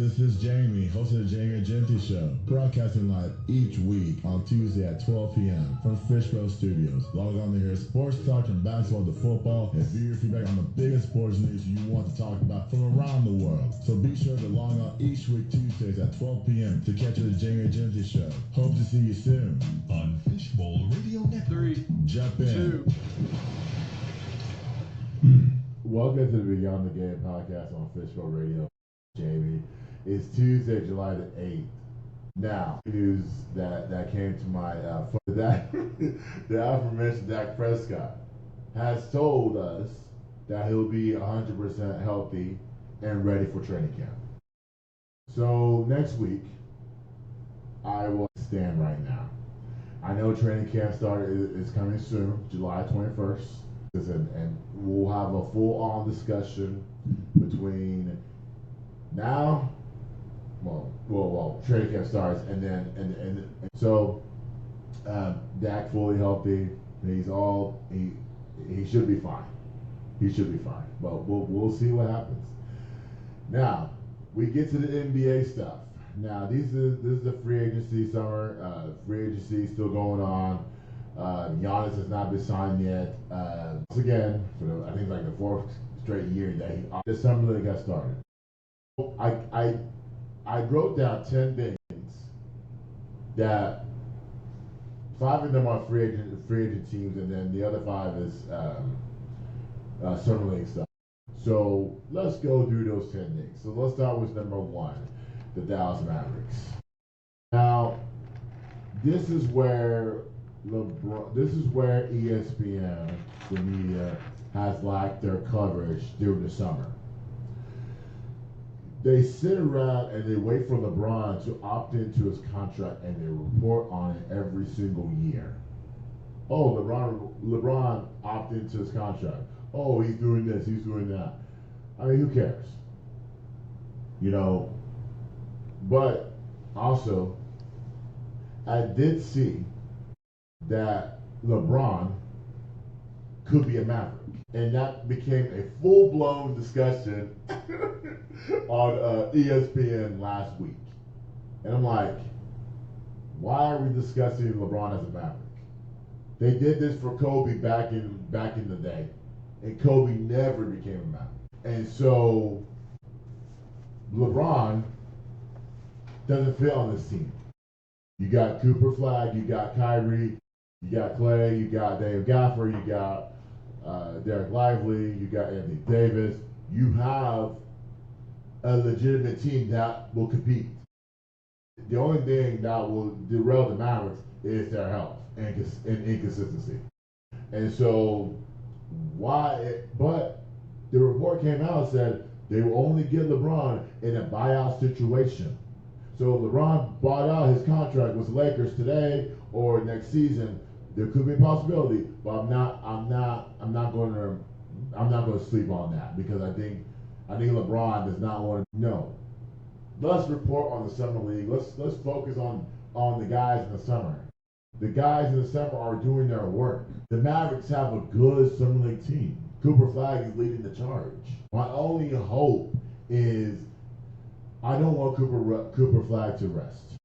this is Jamie, host of the Jamie and Genty Show, broadcasting live each week on Tuesday at 12 p.m. from Fishbowl Studios. Log on to hear sports talk from basketball to football and view your feedback on the biggest sports news you want to talk about from around the world. So be sure to log on each week Tuesdays at 12 p.m. to catch the Jamie and Genty Show. Hope to see you soon on Fishbowl Radio Network. 3, jump in. 2. Welcome to the Beyond the Game podcast on Fishbowl Radio. Jamie, it's Tuesday, July the 8th. Now, news that came to my the aforementioned Dak Prescott has told us that he'll be 100% healthy and ready for training camp. So next week, I will stand right now. I know training camp is coming soon, July 21st, and we'll have a full-on discussion between now, training camp starts, and so Dak fully healthy. He should be fine. He should be fine. But we'll see what happens. Now we get to the NBA stuff. Now this is the free agency summer. Free agency still going on. Giannis has not been signed yet. Once again, for I think like the 4th straight year that the summer league got started. I wrote down 10 things that 5 of them are free agent teams, and then the other 5 is summer league stuff. So let's go through those 10 things. So let's start with number 1, the Dallas Mavericks. Now, this is where ESPN, the media, has lacked their coverage during the summer. They sit around and they wait for LeBron to opt into his contract, and they report on it every single year. Oh, LeBron opted into his contract. Oh, he's doing this, he's doing that. I mean, who cares? You know, but also, I did see that LeBron could be a Maverick. And that became a full-blown discussion on ESPN last week. And I'm like, why are we discussing LeBron as a Maverick? They did this for Kobe back in the day, and Kobe never became a Maverick. And so LeBron doesn't fit on this team. You got Cooper Flag, you got Kyrie, you got Clay, you got Dave Gafford, you got Derek Lively, you got Anthony Davis. You have a legitimate team that will compete. The only thing that will derail the Mavericks is their health and inconsistency. And so but the report came out and said they will only get LeBron in a buyout situation. So if LeBron bought out his contract with the Lakers today or next season, there could be a possibility, but I'm not going to sleep on that, because I think LeBron does not want to. No. Let's report on the summer league. Let's focus on the guys in the summer. The guys in the summer are doing their work. The Mavericks have a good summer league team. Cooper Flag is leading the charge. My only hope is I don't want Cooper Flag to rest.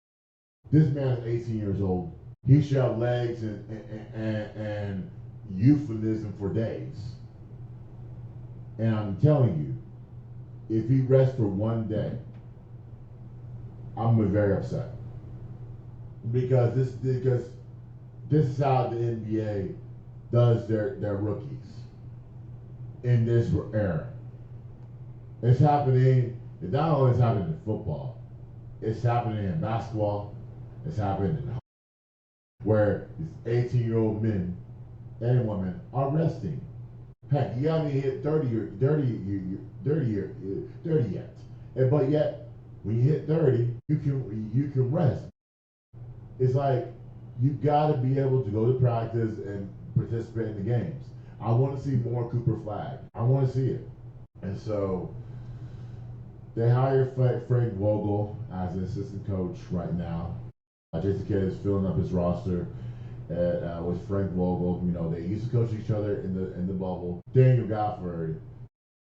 This man is 18 years old. He should have legs and euphemism for days. And I'm telling you, if he rests for one day, I'm gonna be very upset. Because this is how the NBA does their rookies in this era. It's happening. It not only is happening in football, it's happening in basketball. It's happening in where these 18-year-old men and women are resting. Heck, you haven't hit 30 yet. But yet, when you hit 30, you can rest. It's like you got to be able to go to practice and participate in the games. I want to see more Cooper Flag. I want to see it. And so they hired Frank Vogel as an assistant coach right now. Jason Kidd is filling up his roster with Frank Vogel. You know, they used to coach each other in the bubble. Daniel Gafford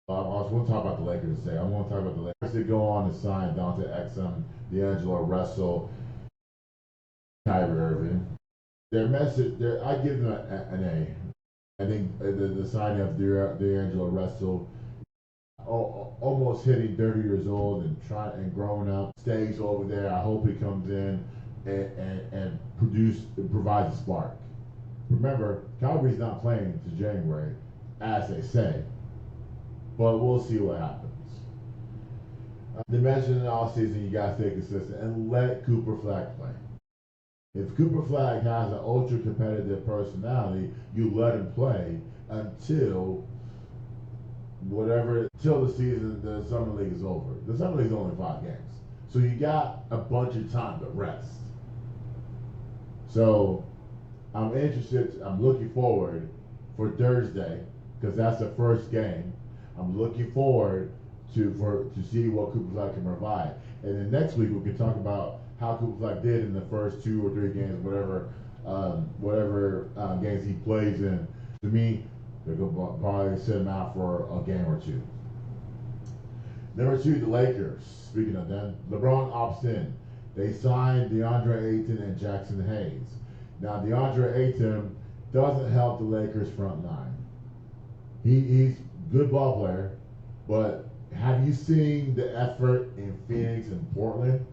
I also want to talk about the Lakers today. I want to talk about the Lakers. They go on to sign Dante Exum, D'Angelo Russell, Kyrie Irving. Their message, I give them an A. I think the signing of D'Angelo Russell, almost hitting 30 years old and growing up, stays over there. I hope he comes in and provides a spark. Remember, Kyrie's not playing to January, as they say, but we'll see what happens. They mentioned in the offseason you got to stay consistent and let Cooper Flag play. If Cooper Flag has an ultra competitive personality, you let him play until the season, the summer league is over. The summer league is only 5 games, so you got a bunch of time to rest. So I'm looking forward for Thursday because that's the first game. I'm looking forward to see what Cooper Flag can provide, and then next week we can talk about how Cooper Flag did in the first 2 or 3 games, whatever games he plays in. To me, they're going to probably send him out for a game or 2. Number 2, the Lakers. Speaking of them, LeBron opts in. They signed DeAndre Ayton and Jackson Hayes. Now, DeAndre Ayton doesn't help the Lakers front line. He's a good ball player, but have you seen the effort in Phoenix and Portland?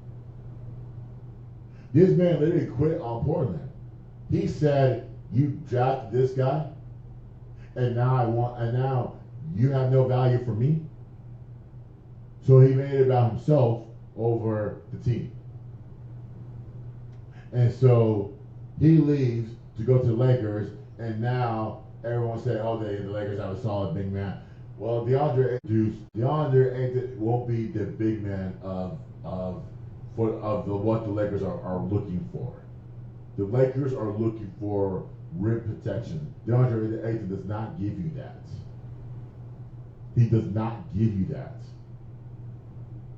This man literally quit on Portland. He said, "You drafted this guy, and now you have no value for me." So he made it about himself over the team. And so he leaves to go to the Lakers, and now everyone said, "Oh, the Lakers have a solid big man." Well, DeAndre Ayton won't be the big man of what the Lakers are looking for. The Lakers are looking for rim protection. DeAndre Ayton does not give you that. He does not give you that.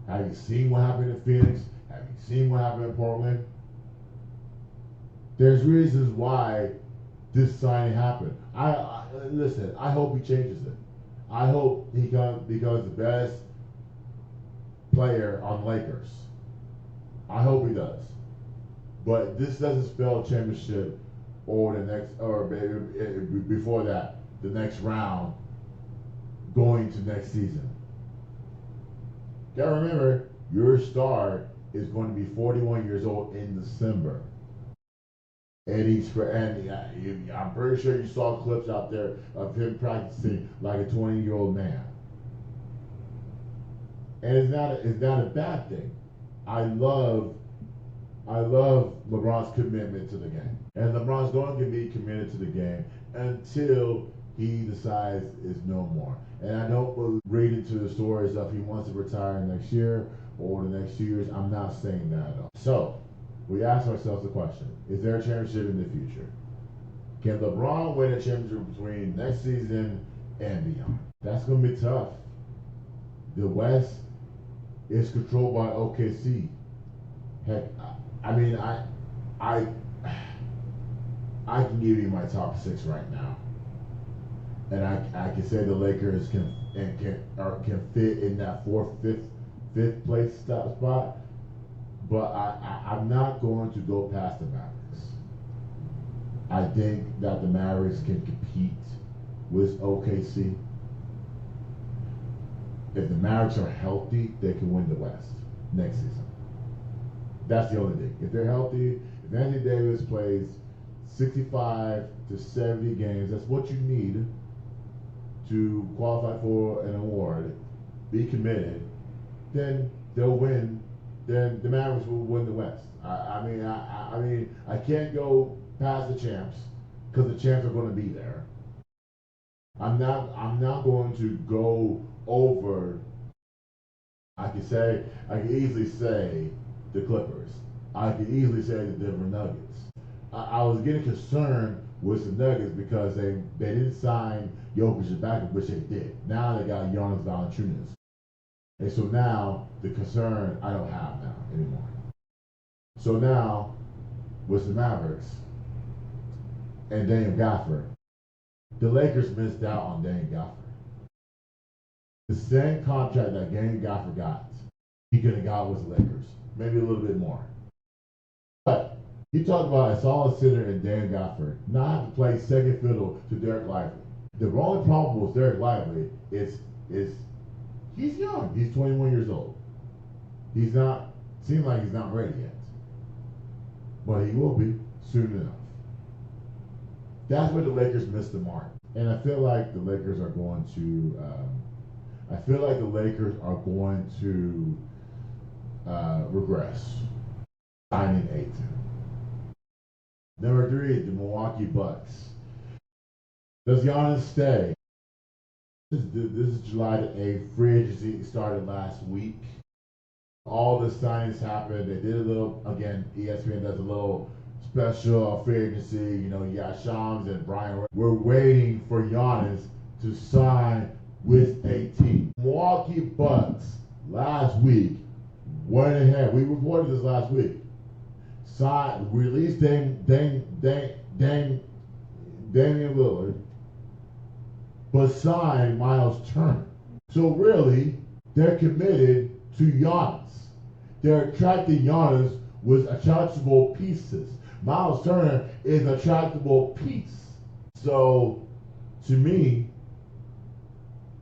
Have you seen what happened in Phoenix? Have you seen what happened in Portland? There's reasons why this signing happened. Listen, I hope he changes it. I hope he becomes the best player on Lakers. I hope he does. But this doesn't spell championship or before that, the next round going to next season. Gotta remember, your star is going to be 41 years old in December. And I'm pretty sure you saw clips out there of him practicing like a 20-year-old man. And it's not a bad thing. I love LeBron's commitment to the game. And LeBron's going to be committed to the game until he decides it's no more. And I don't read into the stories of he wants to retire next year or the next 2 years. I'm not saying that at all. So we ask ourselves the question, is there a championship in the future? Can LeBron win a championship between next season and beyond? That's going to be tough. The West is controlled by OKC. Heck, I can give you my top 6 right now, and I can say the Lakers can fit in that 4th, 5th place spot, but I'm not going to go past the Mavericks. I think that the Mavericks can compete with OKC. If the Mavericks are healthy, they can win the West next season. That's the only thing. If they're healthy, if Anthony Davis plays 65 to 70 games, that's what you need to qualify for an award, be committed, then they'll win. Then the Mavericks will win the West. I mean, I can't go past the champs because the champs are going to be there. I'm not going to go over. I can easily say the Clippers. I can easily say the Denver Nuggets. I was getting concerned with the Nuggets because they didn't sign Jokic back, which they did. Now they got Giannis Valanciunas. And so now the concern I don't have now anymore. So now with the Mavericks and Daniel Gafford, the Lakers missed out on Daniel Gafford. The same contract that Game Gafford got, he could have got with the Lakers. Maybe a little bit more. But he talked about a solid center in Dan Gafford not have to play second fiddle to Derek Lively. The only problem with Derek Lively is he's young. He's 21 years old. Seems like he's not ready yet. But he will be soon enough. That's where the Lakers missed the mark. And I feel like the Lakers are going to regress. Signing Ayton. Number 3, the Milwaukee Bucks. Does Giannis stay? This is July the 8th. Free agency started last week. All the signings happened. They did a little, again, ESPN does a little special free agency. You know, you got Shams and Brian. We're waiting for Giannis to sign with a team. Milwaukee Bucks last week went ahead. We reported this last week. Released Damian Lillard, but signed Miles Turner. So really, they're committed to Giannis. They're attracting Giannis with attractable pieces. Miles Turner is an attractable piece. So, to me,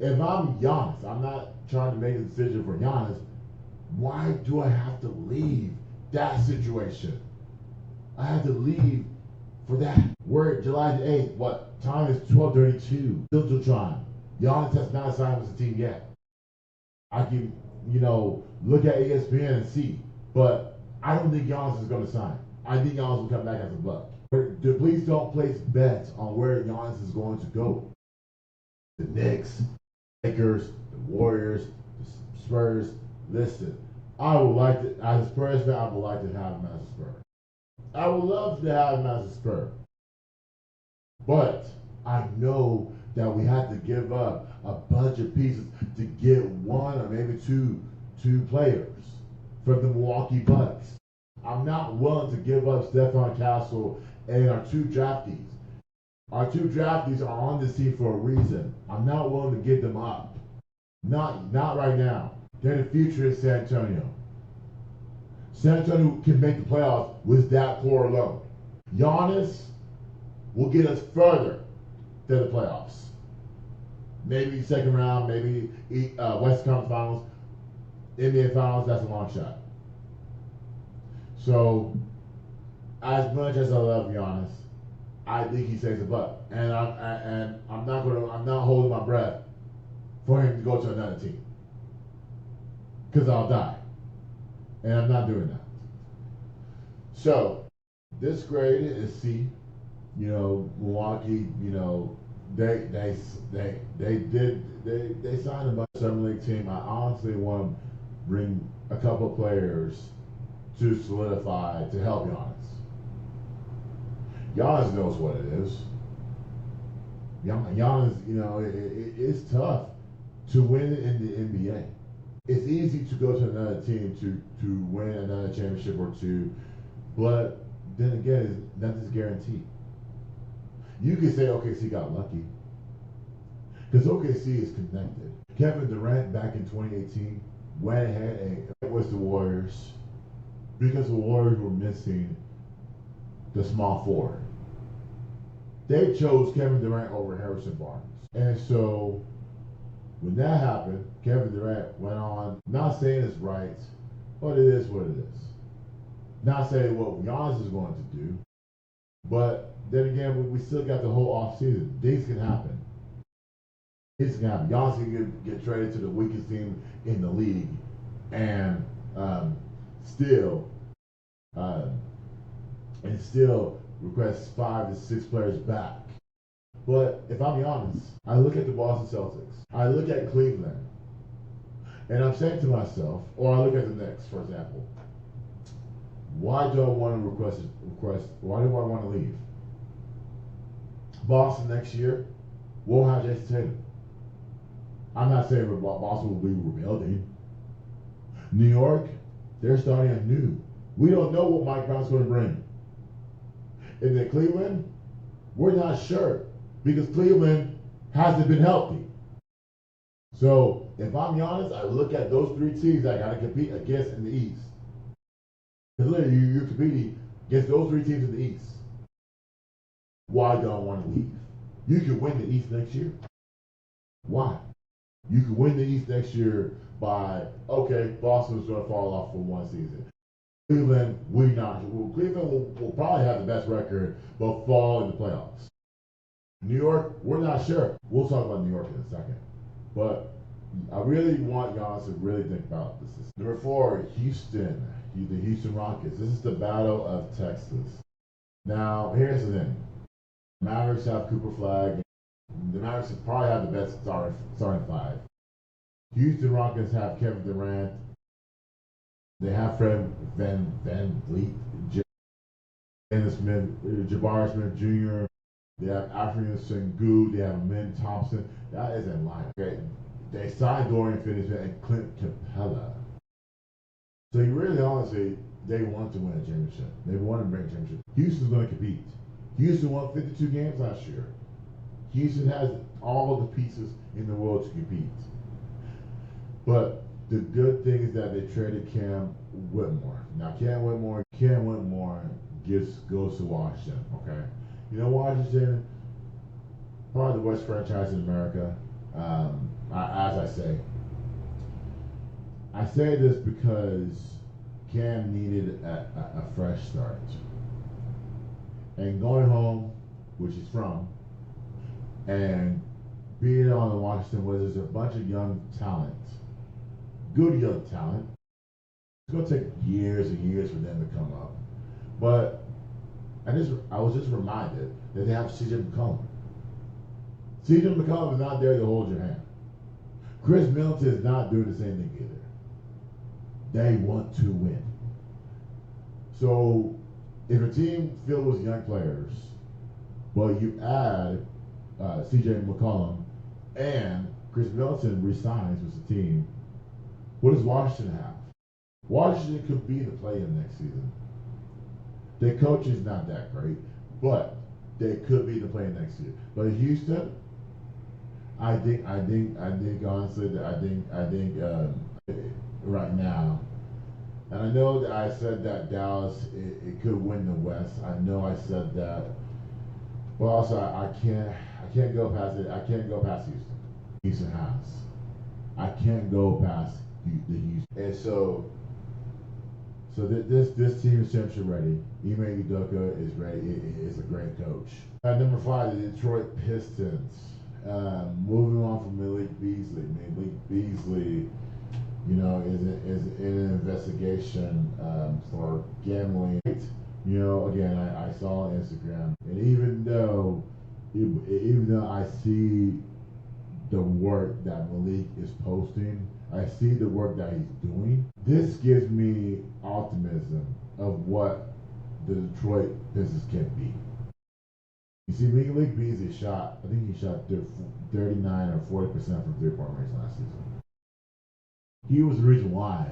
if I'm Giannis, I'm not trying to make a decision for Giannis. Why do I have to leave that situation? I have to leave for that. We're at July the 8th. What time is 12:32? Central Time. Giannis has not signed with the team yet. I can, look at ESPN and see. But I don't think Giannis is going to sign. I think Giannis will come back as a Buck. Please don't place bets on where Giannis is going to go. The Knicks, Lakers, the Warriors, the Spurs. Listen, I would like to, as a Spurs fan, I would like to have him as a Spur. I would love to have him as a Spur. But I know that we have to give up a bunch of pieces to get one or maybe two players from the Milwaukee Bucks. I'm not willing to give up Stephon Castle and our 2 draftees. Our 2 draftees are on this team for a reason. I'm not willing to give them up. Not right now. They're the future in San Antonio. San Antonio can make the playoffs with that core alone. Giannis will get us further than the playoffs. Maybe second round, maybe West Conference Finals, NBA Finals. That's a long shot. So, as much as I love Giannis, I think he stays a Buck, and I'm not holding my breath for him to go to another team, because I'll die, and I'm not doing that. So, this grade is C. Milwaukee. They signed a bunch of Summer League team. I honestly want to bring a couple of players to solidify to help Giannis. Giannis knows what it is. Giannis, it's tough to win in the NBA. It's easy to go to another team to win another championship or 2, but then again, nothing's guaranteed. You can say OKC got lucky, because OKC is connected. Kevin Durant back in 2018 went ahead and it was the Warriors, because the Warriors were missing the small forward. They chose Kevin Durant over Harrison Barnes. And so when that happened, Kevin Durant went on, not saying it's right, but it is what it is. Not saying what Giannis is going to do, but then again, we still got the whole offseason. Things can happen. Things can happen. Giannis can get traded to the weakest team in the league and still request 5 to 6 players back. But if I'm honest, I look at the Boston Celtics, I look at Cleveland, and I'm saying to myself, or I look at the Knicks, for example, why do I want to request? Why do I want to leave? Boston next year won't have Jason Tatum. I'm not saying Boston will be rebuilding. New York, they're starting anew. We don't know what Mike Brown's going to bring. And then Cleveland, we're not sure, because Cleveland hasn't been healthy. So if I'm honest, I look at those three teams that I got to compete against in the East. Because literally, you're competing against those three teams in the East. Why don't I want to leave? You could win the East next year. Why? You could win the East next year by, okay, Boston's going to fall off for one season. Cleveland, Cleveland will probably have the best record, but fall in the playoffs. New York, we're not sure. We'll talk about New York in a second. But I really want y'all to really think about this. Number 4, Houston. The Houston Rockets. This is the battle of Texas. Now, here's the thing. Mavericks have Cooper Flag. The Mavericks probably have the best starting 5. Houston Rockets have Kevin Durant. They have Fred Van Vliet, Jabari Smith Jr. They have African Sengun. They have Amin Thompson. That is in line. Okay. They signed Dorian Finney-Smith and Clint Capella. So you really honestly, they want to win a championship. They want to bring a championship. Houston's going to compete. Houston won 52 games last year. Houston has all the pieces in the world to compete. But the good thing is that they traded Cam Whitmore. Now Cam Whitmore goes to Washington. Okay, you know Washington, probably the worst franchise in America. As I say this because Cam needed a fresh start, and going home, which he's from, and being on the Washington Wizards, a bunch of young talent. Good young talent. It's going to take years and years for them to come up. But I was just reminded that they have CJ McCollum. CJ McCollum is not there to hold your hand. Chris Middleton is not doing the same thing either. They want to win. So if a team filled with young players, but you add CJ McCollum and Chris Middleton resigns with the team, what does Washington have? Washington could be in the play-in next season. Their coach is not that great, but they could be in the play-in next year. But in Houston, I think honestly that right now, and I know that I said that Dallas it could win the West. I know I said that, but also I can't go past it. I can't go past Houston. Houston has. I can't go past the Houston. And so this team is championship ready. Ime Udoka is ready. Is a great coach. At number 5, the Detroit Pistons. Moving on from Malik Beasley. Malik Beasley, you know, is in an investigation for gambling. You know, again, I saw on Instagram, and even though I see the work that Malik is posting, I see the work that he's doing. This gives me optimism of what the Detroit Pistons can be. You see, Malik Beasley I think he shot 39 or 40% from three-point range last season. He was the reason why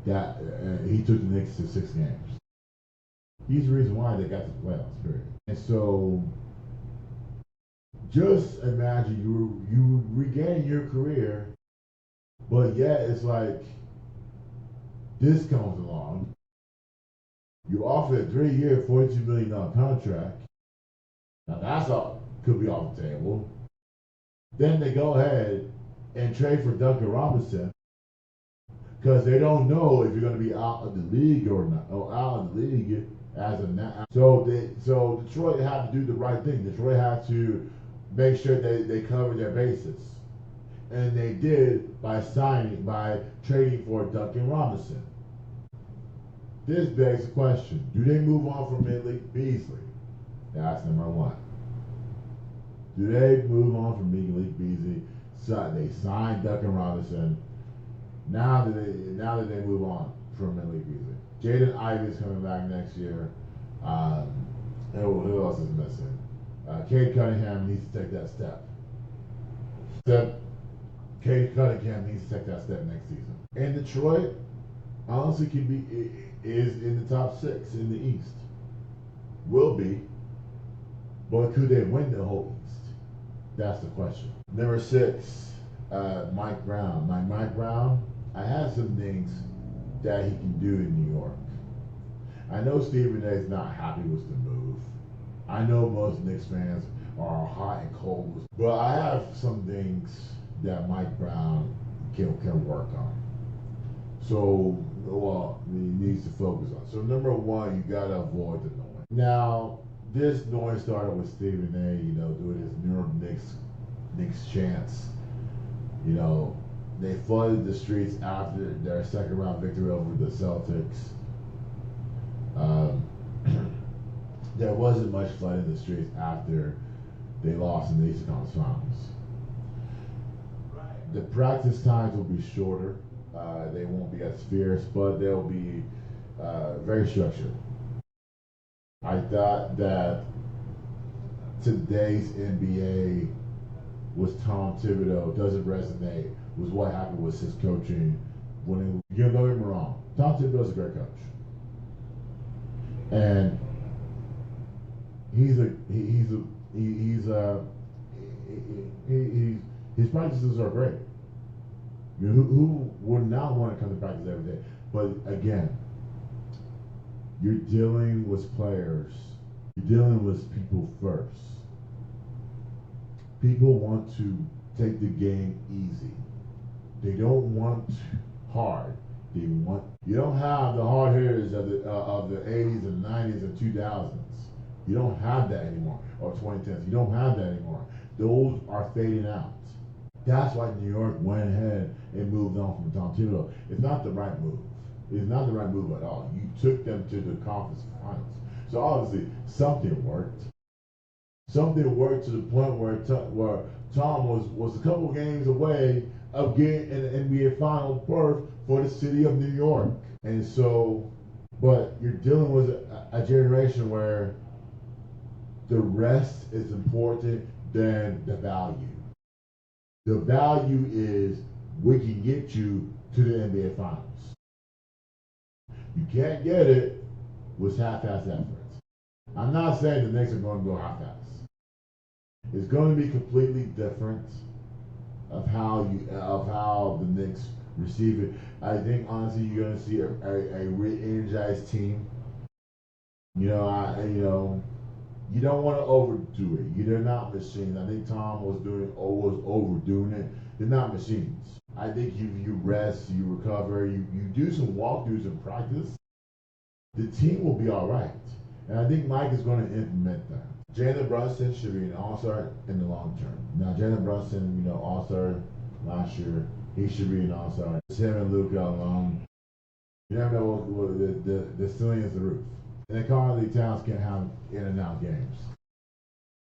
that he took the Knicks to 6 games. He's the reason why they got to the playoffs, period. And so, just imagine you regain your career, but yet it's like this comes along. You offer a 3-year, $42 million contract. Now that's all could be off the table. Then they go ahead and trade for Duncan Robinson because they don't know if you're going to be out of the league or not, or out of the league as of now. So Detroit had to do the right thing. Detroit had to make sure they cover their bases. And they did by trading for Duncan Robinson. This begs the question, do they move on from Malik Beasley? That's number 1. Do they move on from Malik Beasley? So they signed Duncan Robinson. Now that they move on from Malik Beasley. Jaden Ivey is coming back next year. Who else is missing? Cade Cunningham needs to take that step. Cade Cunningham needs to take that step next season. And Detroit, honestly, is in the top 6 in the East. Will be. But could they win the whole East? That's the question. Number 6, Mike Brown. Mike Brown, I have some things that he can do in New York. I know Stephen A is not happy with the move. I know most Knicks fans are hot and cold, but I have some things that Mike Brown can work on. So, well, he needs to focus on. So, number one, you gotta avoid the noise. Now, this noise started with Stephen A, doing his New York Knicks chants. They flooded the streets after their second round victory over the Celtics. There wasn't much flooding the streets after they lost in the Eastern Conference Finals. The practice times will be shorter. They won't be as fierce, but they'll be very structured. I thought that today's NBA with Tom Thibodeau doesn't resonate with what happened with his coaching. Don't get me wrong, Tom Thibodeau's a great coach, and his practices are great. Who would not want to come to practice every day? But again, you're dealing with players. You're dealing with people first. People want to take the game easy. They don't want hard. You don't have the hard hitters of the 80s and 90s and 2000s. You don't have that anymore, or 2010s. You don't have that anymore. Those are fading out. That's why New York went ahead and moved on from Tom Thibodeau. It's not the right move. It's not the right move at all. You took them to the conference finals. So obviously something worked. Something worked to the point where Tom was a couple games away of getting an NBA final berth for the city of New York. And so, but you're dealing with a generation where the rest is important than the value. The value is we can get you to the NBA Finals. You can't get it with half-ass efforts. I'm not saying the Knicks are going to go half-ass. It's going to be completely different of how the Knicks receive it. I think honestly you're going to see a re-energized team. You don't want to overdo it. They're not machines. I think Tom was overdoing it. They're not machines. I think if you rest, you recover, you do some walkthroughs in practice, the team will be all right. And I think Mike is going to implement that. Jalen Brunson should be an all-star in the long term. Now, Jalen Brunson, all-star last year, he should be an all-star. It's him and Luka alone. You never know what the ceiling is the roof. And the Carly Towns can't have in-and-out games.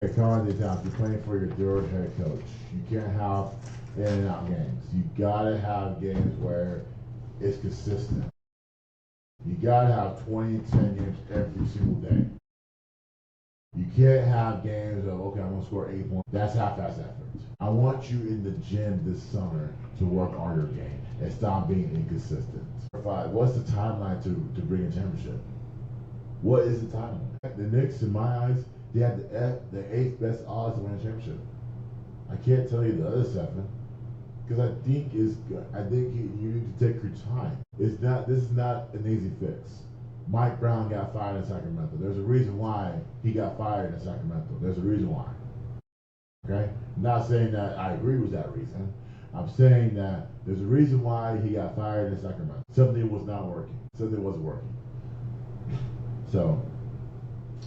At Carly Towns, you're playing for your third head coach. You can't have in-and-out games. You gotta have games where it's consistent. You gotta have 20-10 games every single day. You can't have games of, okay, I'm gonna score 8 points. That's half-ass effort. I want you in the gym this summer to work on your game and stop being inconsistent. What's the timeline to bring a championship? What is the timeline? The Knicks, in my eyes, they have the 8th best odds to win a championship. I can't tell you the other 7 because I think you need to take your time. This is not an easy fix. Mike Brown got fired in Sacramento. There's a reason why he got fired in Sacramento. There's a reason why. Okay? I'm not saying that I agree with that reason. I'm saying that there's a reason why he got fired in Sacramento. Something was not working. Something wasn't working. So,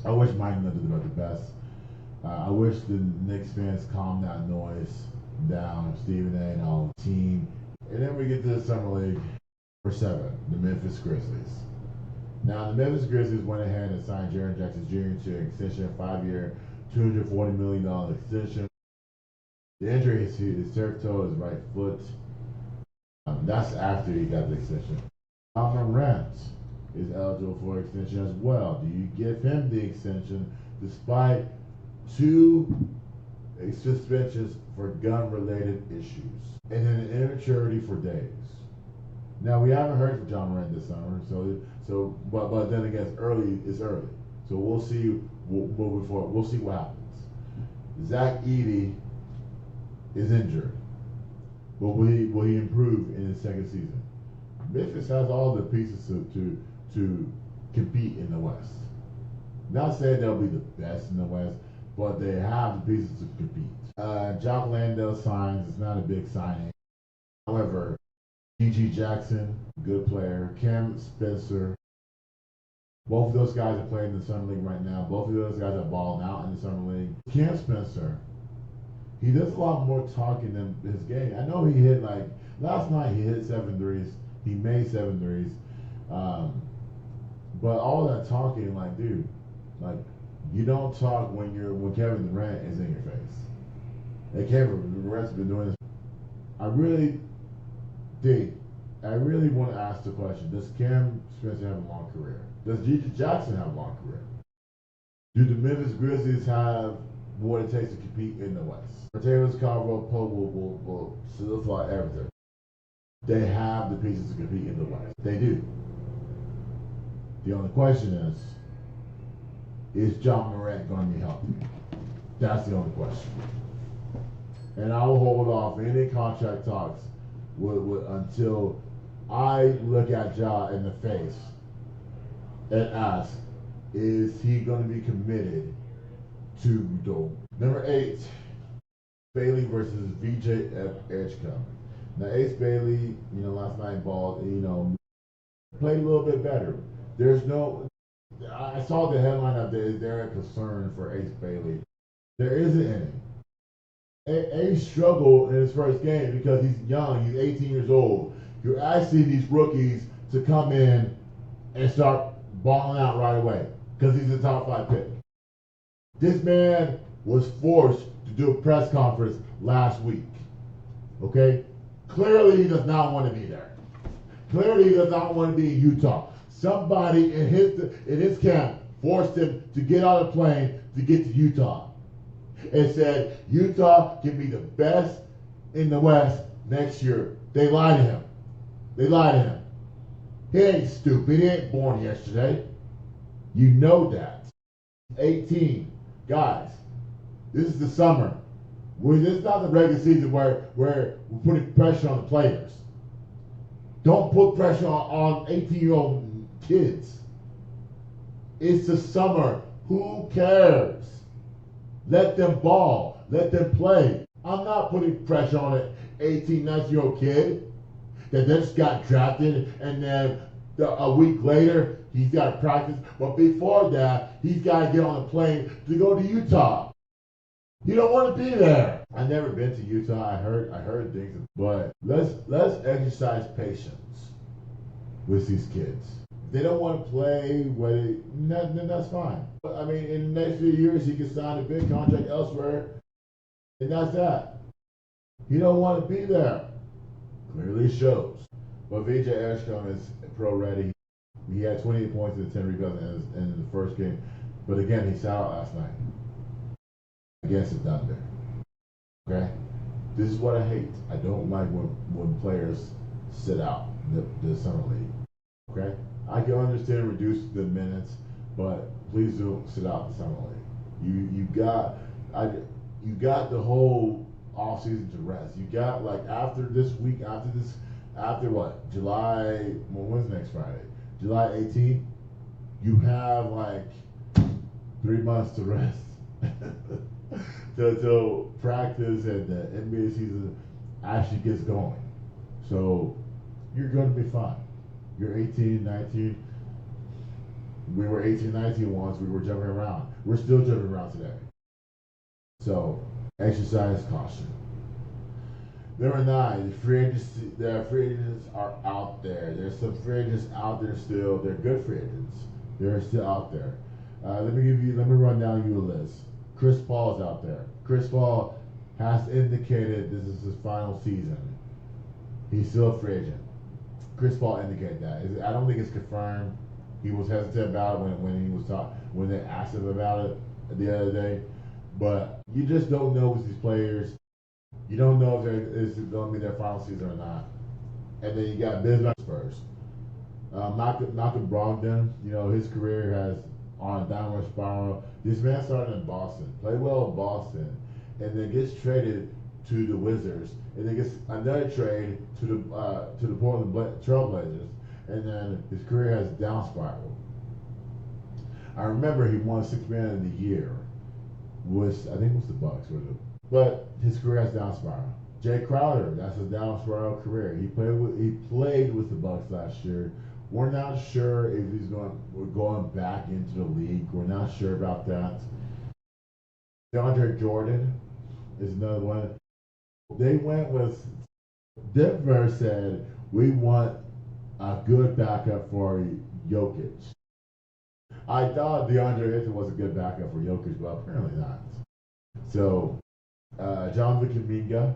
I wish Mike nothing but the best. I wish the Knicks fans calm that noise down, Stephen A. and all the team. And then we get to the Summer League. Number 7, the Memphis Grizzlies. Now, the Memphis Grizzlies went ahead and signed Jaren Jackson Jr. to an extension, 5-year, $240 million extension. The injury is his turf toe, his right foot. That's after he got the extension. Alvin Morant is eligible for extension as well. Do you give him the extension despite 2 suspensions for gun-related issues and an immaturity for days? Now, we haven't heard from John Morant this summer, but then again, it's early. So we'll see moving forward. We'll see what happens. Zach Edey is injured. But will he improve in his second season? Memphis has all the pieces to compete in the West. Not saying they'll be the best in the West, but they have the pieces to compete. Jock Landale signs. It's not a big signing. However, G.G. Jackson, good player. Cam Spencer. Both of those guys are playing in the Summer League right now. Both of those guys are balling out in the Summer League. Cam Spencer, he does a lot more talking than his game. I know he hit last night he hit 7 threes. He made 7 threes. But all that talking, dude, you don't talk when Kevin Durant is in your face. And Kevin Durant's been doing this. I really want to ask the question: does Cam Spencer have a long career? Does G.G. Jackson have a long career? Do the Memphis Grizzlies have what it takes to compete in the West? Taylor's Caldwell Pope will solidify everything. They have the pieces to compete in the West. They do. The only question is John Morant going to be healthy? That's the only question. And I will hold off any contract talks until I look at Ja in the face and ask, is he going to be committed to the number 8, Bailey versus VJ Edgecombe. Now Ace Bailey, last night balled, played a little bit better. I saw the headline up there, is there a concern for Ace Bailey? There isn't any. Ace struggled in his first game because he's young, he's 18 years old. You're asking these rookies to come in and start balling out right away because he's a top 5 pick. This man was forced to do a press conference last week. Okay? Clearly he does not want to be there. Clearly he does not want to be in Utah. Somebody in his camp forced him to get on a plane to get to Utah. And said Utah can be the best in the West next year. They lied to him. He ain't stupid. He ain't born yesterday. You know that. 18. Guys, this is the summer. This is not the regular season where we're putting pressure on the players. Don't put pressure on 18-year-old kids. It's the summer. Who cares? Let them ball. Let them play. I'm not putting pressure on an 18, 19-year-old kid that just got drafted and then a week later he's got to practice. But before that, he's got to get on a plane to go to Utah. You don't want to be there. I've never been to Utah. I heard things, but let's exercise patience with these kids. If they don't want to play, then that's fine. But, I mean, in the next few years, he can sign a big contract elsewhere, and that's that. He don't want to be there. Clearly shows. But VJ Edgecombe is pro ready. He had 28 points and 10 rebounds in the first game. But again, he sat out last night against the Thunder. Okay? This is what I hate. I don't like when players sit out the summer league. Okay? I can understand reduce the minutes, but please don't sit out the summer league. You got the whole offseason to rest. You got after this week, after what? July, when's next Friday? July 18th, you have 3 months to rest. Till practice and the NBA season actually gets going. So you're going to be fine. You're 18, 19. We were 18, 19 once. We were jumping around. We're still jumping around today. So exercise caution. Number 9, the free agents are out there. There's some free agents out there still. They're good free agents. They're still out there. Let me run down you a list. Chris Paul is out there. Chris Paul has indicated this is his final season. He's still a free agent. Chris Paul indicated that. I don't think it's confirmed. He was hesitant about it when they asked him about it the other day. But you just don't know with these players. You don't know if it's going to be their final season or not. And then you got Bismack Spurs. Malcolm Brogdon, his career has on a downward spiral. This man started in Boston, played well in Boston, and then gets traded to the Wizards, and then gets another trade to the Portland Trailblazers, and then his career has down spiraled. I remember he won Sixth Man of the Year, I think it was the Bucks, but his career has down spiraled. Jay Crowder, that's a down spiral career. He played with the Bucks last year. We're not sure if we're going back into the league. We're not sure about that. DeAndre Jordan is another one. They went with Denver said we want a good backup for Jokic. I thought DeAndre Ayton was a good backup for Jokic, but apparently not. So Jonathan Kuminga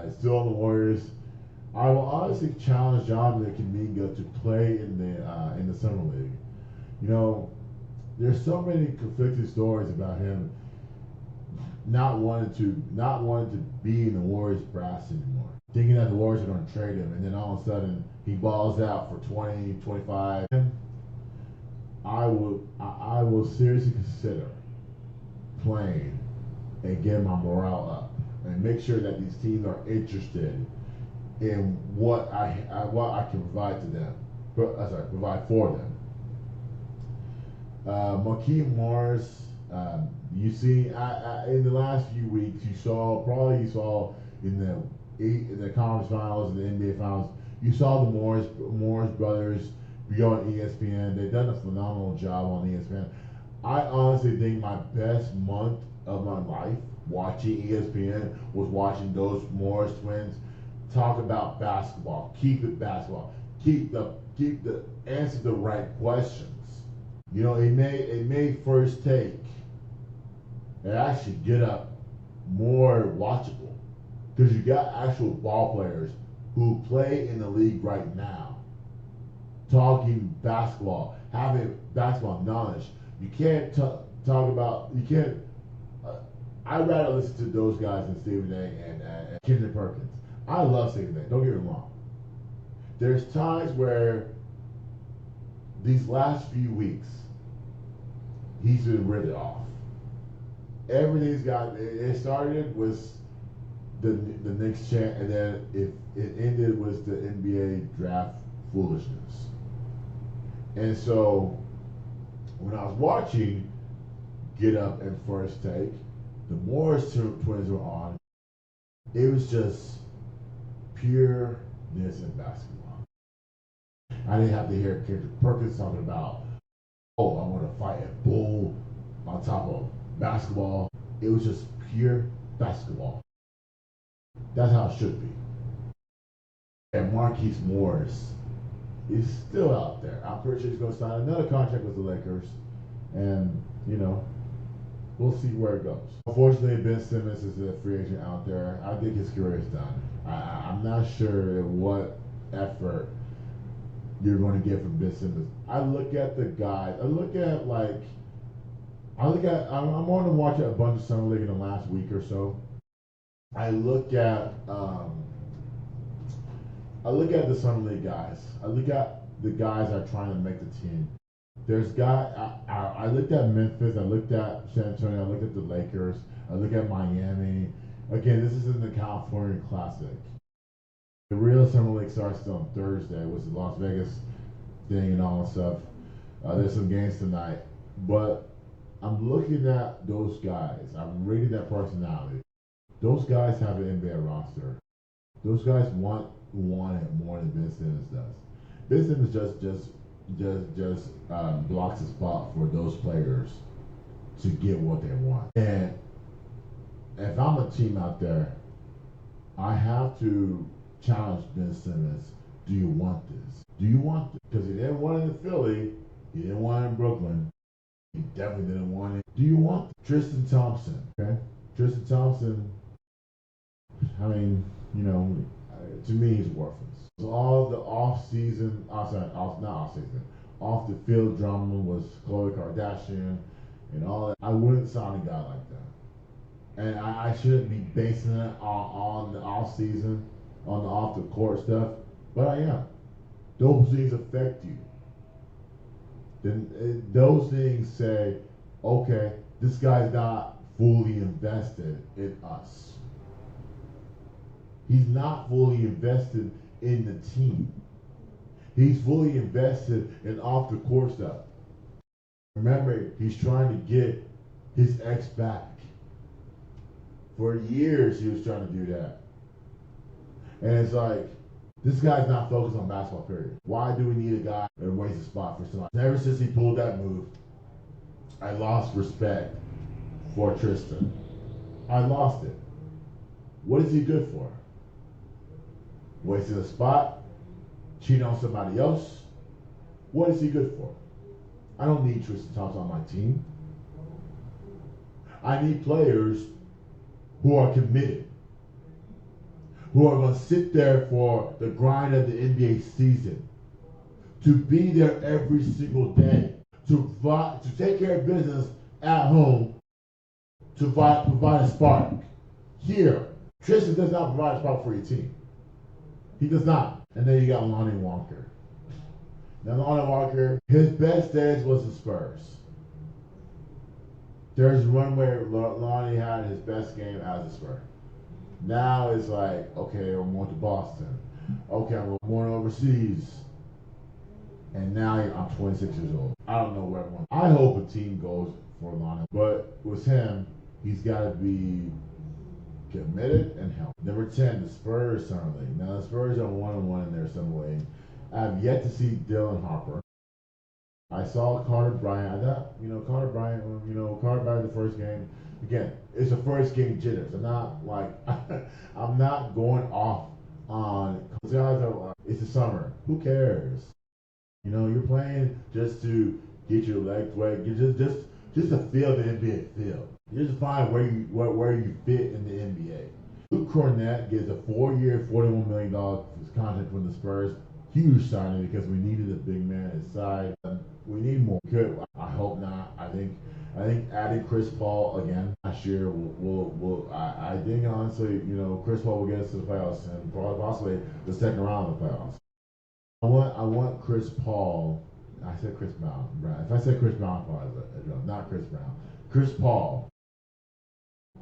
is still on the Warriors. I will honestly challenge Jonathan Kuminga to play in the summer league. You know, there's so many conflicting stories about him not wanting to be in the Warriors brass anymore. Thinking that the Warriors are going to trade him, and then all of a sudden he balls out for 20, 25. I will seriously consider playing and getting my morale up and make sure that these teams are interested in what I can provide to them. Provide for them. Marquise Morris, you see, in the last few weeks, you saw in the conference finals and the NBA finals, you saw the Morris brothers be on ESPN. They've done a phenomenal job on ESPN. I honestly think my best month of my life watching ESPN was watching those Morris twins talk about basketball. Keep it basketball. Keep the answer the right questions. You know, it made First Take and actually get up more watchable because you got actual ball players who play in the league right now talking basketball, having basketball knowledge. You can't talk about, you can't, I'd rather listen to those guys than Stephen A. and Kendrick Perkins. I love Stephen A. Don't get me wrong. There's times where these last few weeks, he's been really off. Everything's got, it started with the Knicks chant, and then it ended with the NBA draft foolishness. And so, when I was watching Get Up and First Take, the Morris twins were on. It was just pureness in basketball. I didn't have to hear Kendrick Perkins talking about, oh, I want to fight a bull on top of basketball. It was just pure basketball. That's how it should be. And Marquise Morris is still out there. I'm pretty sure he's going to sign another contract with the Lakers. And, you know, we'll see where it goes. Unfortunately, Ben Simmons is a free agent out there. I think his career is done. I'm not sure what effort you're going to get from Ben Simmons. I look at the guys. I'm going to watch a bunch of Summer League in the last week or so. I look at the Summer League guys. I look at the guys that are trying to make the team. There's guys. I looked at Memphis. I looked at San Antonio. I looked at the Lakers. I look at Miami. Again, this is in the California Classic. The real Summer League starts on Thursday, which is the Las Vegas thing and all that stuff. There's some games tonight, but I'm looking at those guys. I'm reading their personality. Those guys have an NBA roster. Those guys want it more than Ben Simmons does. Ben Simmons just blocks the spot for those players to get what they want. And if I'm a team out there, I have to challenge Ben Simmons. Do you want this? Do you want this? Because he didn't want it in Philly. He didn't want it in Brooklyn. He definitely didn't want it. Do you want it? Tristan Thompson, okay? Tristan Thompson, I mean, you know, to me, he's worthless. So all the off the field drama was Khloe Kardashian and all that. I wouldn't sign a guy like that. And I shouldn't be basing it on the off season, on the off the court stuff, but I am. Those things affect you. Then those things say, okay, this guy's not fully invested in us. He's not fully invested in the team. He's fully invested in off the court stuff. Remember, he's trying to get his ex back. For years, he was trying to do that. And it's like, this guy's not focused on basketball, period. Why do we need a guy that wastes a spot for somebody? Ever since he pulled that move, I lost respect for Tristan. I lost it. What is he good for? Wasting a spot? Cheating on somebody else? What is he good for? I don't need Tristan Thompson on my team. I need players who are committed, who are going to sit there for the grind of the NBA season, to be there every single day, to take care of business at home, to provide a spark. Here, Tristan does not provide a spark for your team. He does not. And then you got Lonnie Walker. Now, Lonnie Walker, his best days was the Spurs. There's one where Lonnie had his best game as a Spur. Now it's like, okay, I'm going to Boston. Okay, I'm going overseas. And now I'm 26 years old. I don't know where everyone. I hope a team goes for Lonnie. But with him, he's got to be committed and healthy. Number 10, the Spurs summer league. Now the Spurs are 1-1 in their summer league. I have yet to see Dylan Harper. I saw Carter Bryant. Carter Bryant the first game. Again, it's the first game jitters. I'm not like, I'm not going off on guys. It's the summer. Who cares? You're playing just to get your legs wet. Just to feel the NBA feel. You just find where you fit in the NBA. Luke Cornett gets a 4-year, $41 million contract from the Spurs. Huge signing because we needed a big man at his side. We need more. Good. I hope not. I think adding Chris Paul again last year will I think honestly, Chris Paul will get us to the playoffs and possibly the second round of the playoffs. I want Chris Paul. I said Chris Brown. If I said Chris Brown, not Chris Brown. Chris Paul.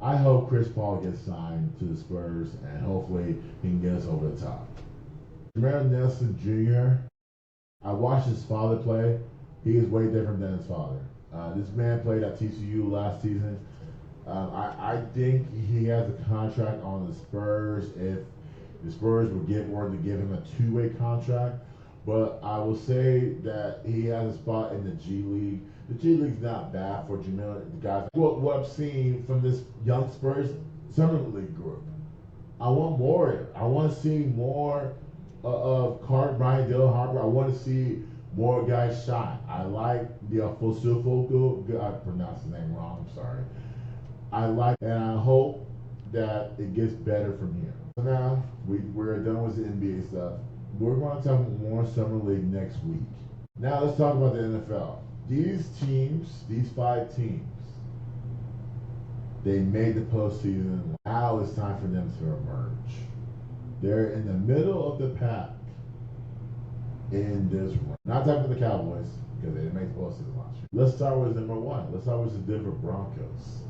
I hope Chris Paul gets signed to the Spurs and hopefully he can get us over the top. Jameer Nelson Jr. I watched his father play. He is way different than his father. This man played at TCU last season. I think he has a contract on the Spurs if the Spurs were to give him a 2-way contract. But I will say that he has a spot in the G League. The G League's not bad for Jameer, the guys. What I've seen from this young Spurs Summer League group. I want more. I want to see more of Carter Bryant, Dylan Harper. I want to see more guys shine. I like the Fosufoku. I pronounced the name wrong. I'm sorry. And I hope that it gets better from here. So now we're done with the NBA stuff. We're going to talk more Summer League next week. Now let's talk about the NFL. These teams, these 5 teams, they made the postseason. Now it's time for them to emerge. They're in the middle of the pack in this run. Not talking about the Cowboys because they didn't make the postseason last year. Let's start with number 1. Let's start with the Denver Broncos.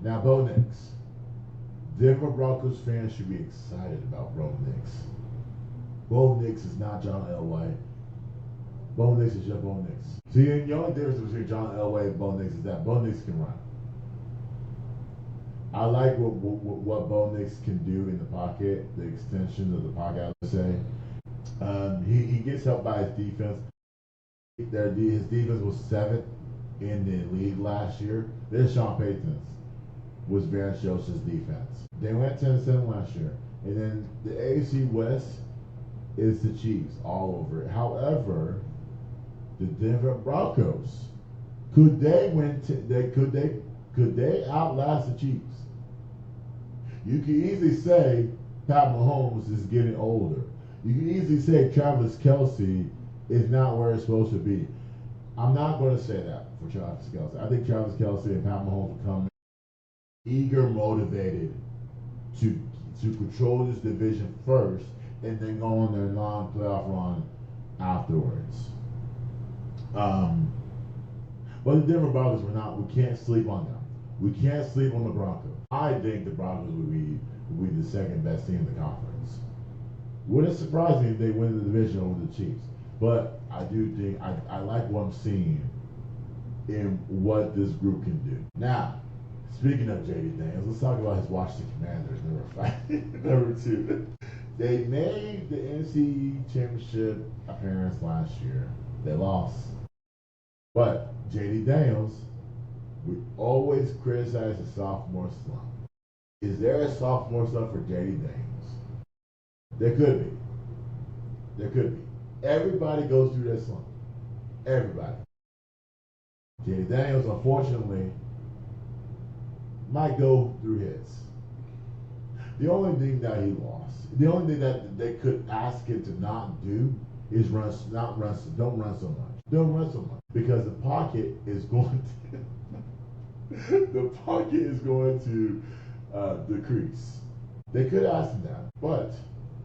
Now, Bo Nix. Denver Broncos fans should be excited about Bo Nix. Bo Nix is not John Elway. Bo Nix is just Bo Nix. See, the only difference between John Elway and Bo Nix is that Bo Nix can run. I like what Bo Nix can do in the pocket, the extension of the pocket, I would say. He gets helped by his defense. His defense was 7th in the league last year. Then Sean Payton's was Vance Joseph's defense. They went 10-7 last year. And then the AFC West is the Chiefs all over it. However, the Denver Broncos, could they outlast the Chiefs? You can easily say Pat Mahomes is getting older. You can easily say Travis Kelce is not where it's supposed to be. I'm not going to say that for Travis Kelce. I think Travis Kelce and Pat Mahomes will come eager, motivated to control this division first and then go on their long playoff run afterwards. But the Denver Broncos, we can't sleep on them. We can't sleep on the Broncos. I think the Broncos would be the second best team in the conference. Wouldn't surprise me if they win the division over the Chiefs. But I do think I like what I'm seeing in what this group can do. Now, speaking of JD Daniels, let's talk about his Washington Commanders, number 2. They made the NCAA championship appearance last year. They lost. But JD Daniels, we always criticize the sophomore slump. Is there a sophomore slump for JD Daniels? There could be. There could be. Everybody goes through that slump. Everybody. JD Daniels, unfortunately, might go through his. The only thing that he lost, the only thing that they could ask him to not do is don't run so much. Don't run so much. Because the pocket is going to decrease. They could ask him that, but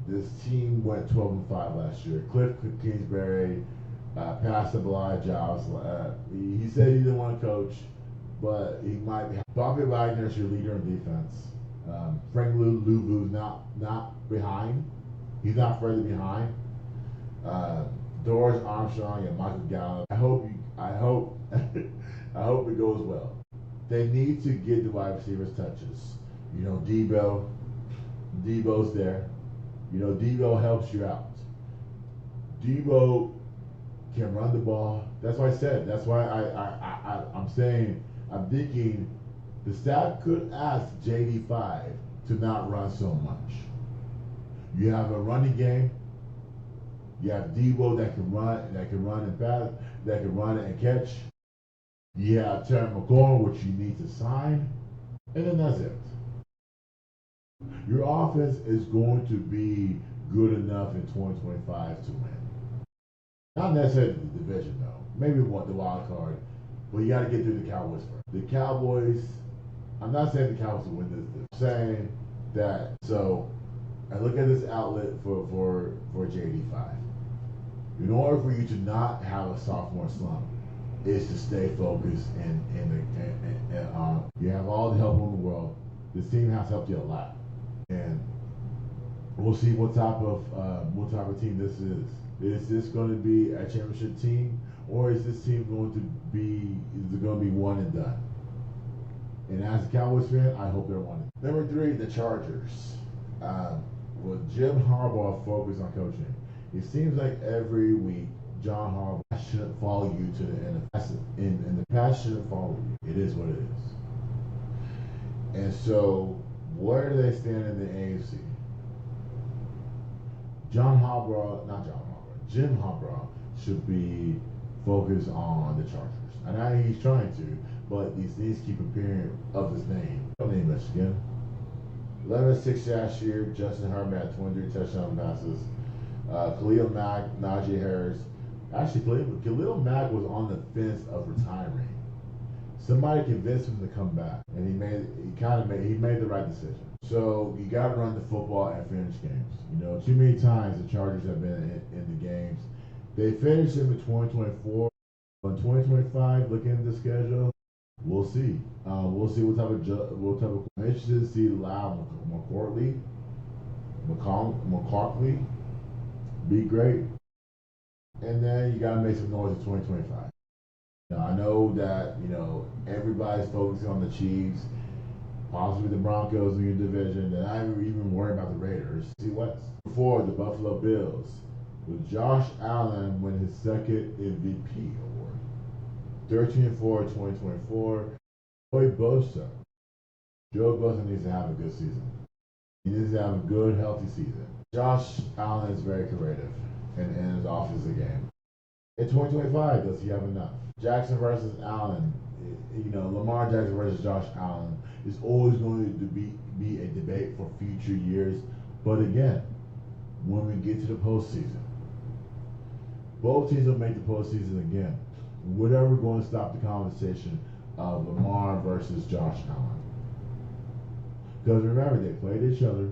this team went 12-5 last year. Cliff Kingsbury passed up a lot of jobs. He said he didn't want to coach, but he might be. Bobby Wagner's your leader in defense. Frank Louvu's not behind. He's not further behind. Doris Armstrong and Michael Gallup. I hope it goes well. They need to get the wide receivers touches. You know, Debo's there. You know, Debo helps you out. Debo can run the ball. That's why I said. That's why I'm saying. I'm thinking the staff could ask JD5 to not run so much. You have a running game. You have Debo that can run and pass, that can run and catch. You have Terry McLaurin, which you need to sign, and then that's it. Your offense is going to be good enough in 2025 to win. Not necessarily the division, though. Maybe want the wild card, but you got to get through the Cowboys first. The Cowboys. I'm not saying the Cowboys will win this. I'm saying that. So I look at this outlet for JD5. In order for you to not have a sophomore slump, is to stay focused and you have all the help in the world. This team has helped you a lot, and we'll see what type of team this is. Is this going to be a championship team, or is this team going to be one and done? And as a Cowboys fan, I hope they're one. Number 3, the Chargers. Will Jim Harbaugh focus on coaching? It seems like every week John Harbaugh shouldn't follow you to the NFL. And the past shouldn't follow you. It is what it is. And so, where do they stand in the AFC? Jim Harbaugh should be focused on the Chargers. And I know he's trying to, but these things keep appearing of his name. Don't name Michigan. 11-6 last year. Justin Herbert had 23 touchdown passes. Khalil Mack, Najee Harris. Actually, Khalil Mack was on the fence of retiring. Somebody convinced him to come back, and he made the right decision. So you got to run the football and finish games. You know, too many times the Chargers have been in the games. They finished them in 2024. In 2025, looking at the schedule, we'll see. We'll see what type of. I'm interested to see Lyle McCarthy be great, and then you got to make some noise in 2025. Now, I know that everybody's focusing on the Chiefs, possibly the Broncos in your division, and I ain't even worried about the Raiders. See what's before the Buffalo Bills, with Josh Allen win his second MVP award, 13-4 in 2024. Joe Bosa needs to have a good season. He needs to have a good, healthy season. Josh Allen is very creative and is off as a game. In 2025, does he have enough? Jackson versus Allen, Lamar Jackson versus Josh Allen is always going to be a debate for future years. But again, when we get to the postseason, both teams will make the postseason again. Whatever going to stop the conversation of Lamar versus Josh Allen. Because remember, they played each other.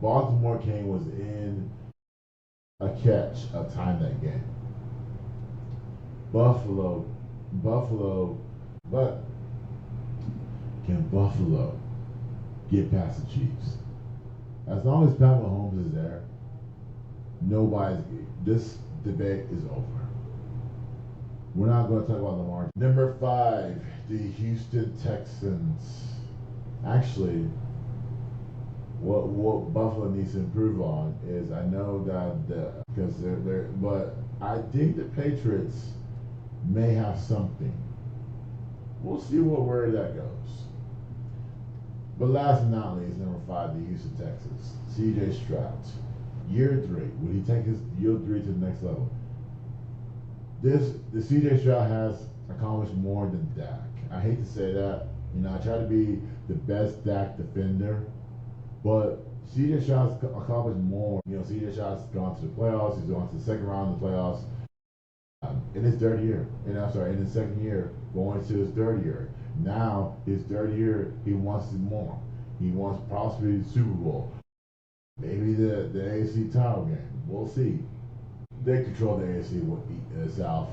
Baltimore King was in a catch of time that game. Buffalo Buffalo, but can Buffalo get past the Chiefs? As long as Pat Mahomes is there, this debate is over. We're not going to talk about Lamar. Number 5, the Houston Texans. Actually, what Buffalo needs to improve on is, I know that because they're, but I think the Patriots may have something. We'll see where that goes. But last but not least, number 5, the Houston Texans. C.J. Stroud, year 3. Would he take his year 3 to the next level? The C.J. Stroud has accomplished more than Dak. I hate to say that. I try to be the best Dak defender, but C.J. Stroud's accomplished more. C.J. Stroud's gone to the playoffs. He's gone to the second round of the playoffs in his third year. In his second year, going to his third year. Now, his third year, he wants more. He wants possibly the Super Bowl. Maybe the AFC title game. We'll see. They control the AFC South.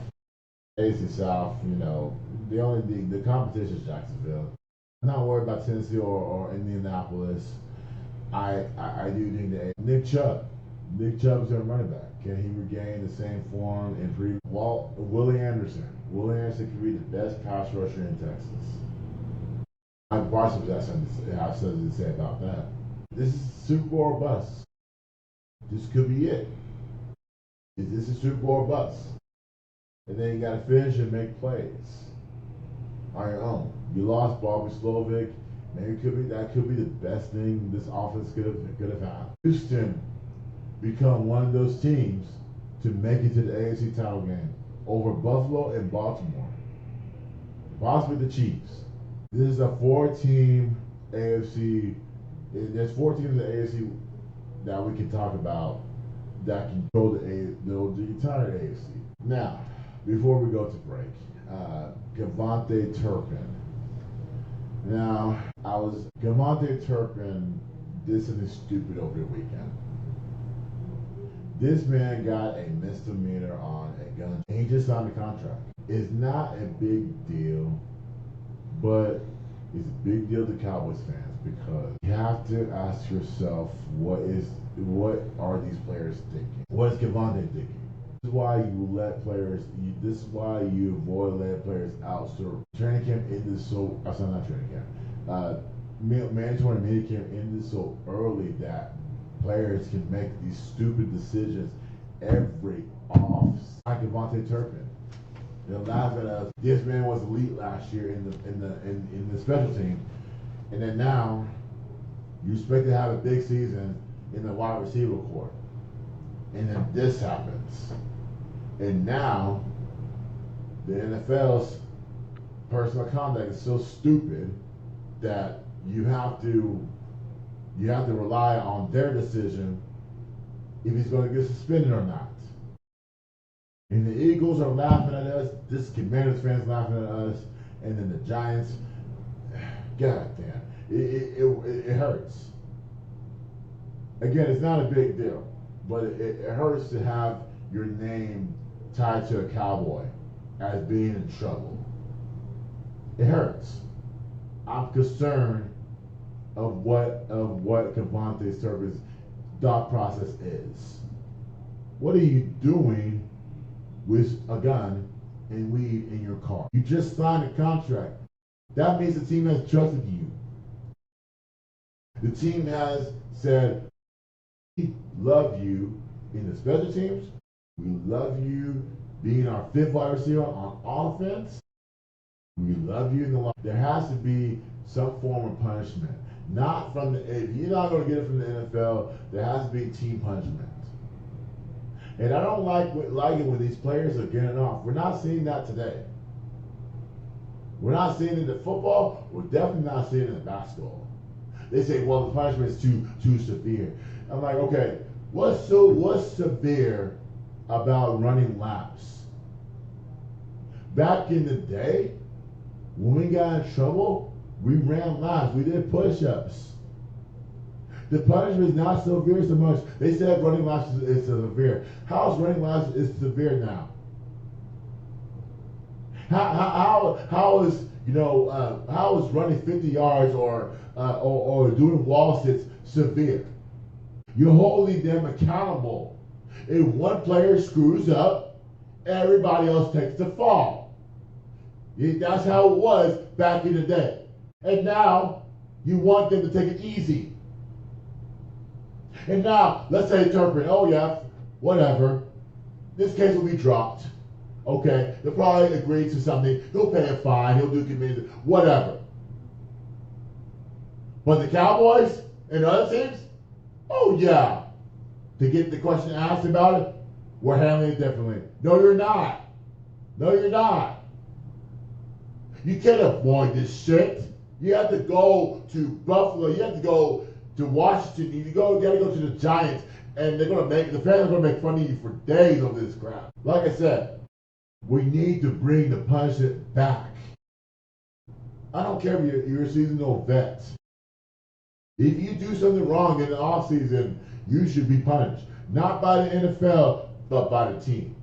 AFC South, the competition is Jacksonville. I'm not worried about Tennessee or Indianapolis. I do think that Nick Chubb is their running back. Can he regain the same form and previous? Willie Anderson. Willie Anderson could be the best pass rusher in Texas. I've have something to say about that. This is Super Bowl or bust. This could be it. Is this a Super Bowl or bust? And then you got to finish and make plays on your own. You lost Bobby Slovic. Maybe that could be the best thing this offense could have had. Houston become one of those teams to make it to the AFC title game over Buffalo and Baltimore, possibly the Chiefs. This is a 4-team AFC. There's 4 teams in the AFC that we can talk about that can control the entire AFC. Now, before we go to break, Devontae Turpin. Now, Devontae Turpin did something stupid over the weekend. This man got a misdemeanor on a gun. And he just signed a contract. It's not a big deal, but it's a big deal to Cowboys fans because you have to ask yourself, what are these players thinking? What is Devontae thinking? This is why you let players. This is why you avoid letting players out. So training camp ended so. I'm sorry, not training camp. Mandatory minicamp ended so early that players can make these stupid decisions every off. Like Devontae Turpin. They're laughing at us. This man was elite last year in the special team, and then now you expect to have a big season in the wide receiver corps, and then this happens. And now, the NFL's personal conduct is so stupid that you have to rely on their decision if he's going to get suspended or not. And the Eagles are laughing at us. This Commanders fans laughing at us, and then the Giants. God damn, it hurts. Again, it's not a big deal, but it hurts to have your name tied to a Cowboy as being in trouble. It hurts. I'm concerned of what Devontae Turpin's thought process is. What are you doing with a gun and weed in your car? You just signed a contract. That means the team has trusted you. The team has said, we love you in the special teams. We love you being our 5th wide receiver on offense. We love you in the line. There has to be some form of punishment. Not from if you're not going to get it from the NFL, there has to be team punishment. And I don't like it when these players are getting off. We're not seeing that today. We're not seeing it in football. We're definitely not seeing it in basketball. They say, well, the punishment is too severe. I'm like, okay, what's severe about running laps? Back in the day, when we got in trouble, we ran laps. We did push-ups. The punishment is not severe so much. They said running laps is severe. How is running laps is severe now? How is how is running 50 yards or doing wall sits severe? You're holding them accountable. If one player screws up, everybody else takes the fall. That's how it was back in the day. And now you want them to take it easy. And now let's say interpret, oh yeah, whatever. This case will be dropped. Okay, they'll probably agree to something. He'll pay a fine. He'll do community, whatever. But the Cowboys and other teams, oh yeah. To get the question asked about it, we're handling it differently. No, you're not. No, you're not. You can't avoid this shit. You have to go to Buffalo. You have to go to Washington. You gotta go to the Giants, and the fans are gonna make fun of you for days over this crap. Like I said, we need to bring the punishment back. I don't care if you're a seasonal vet. If you do something wrong in the offseason, you should be punished. Not by the NFL, but by the team.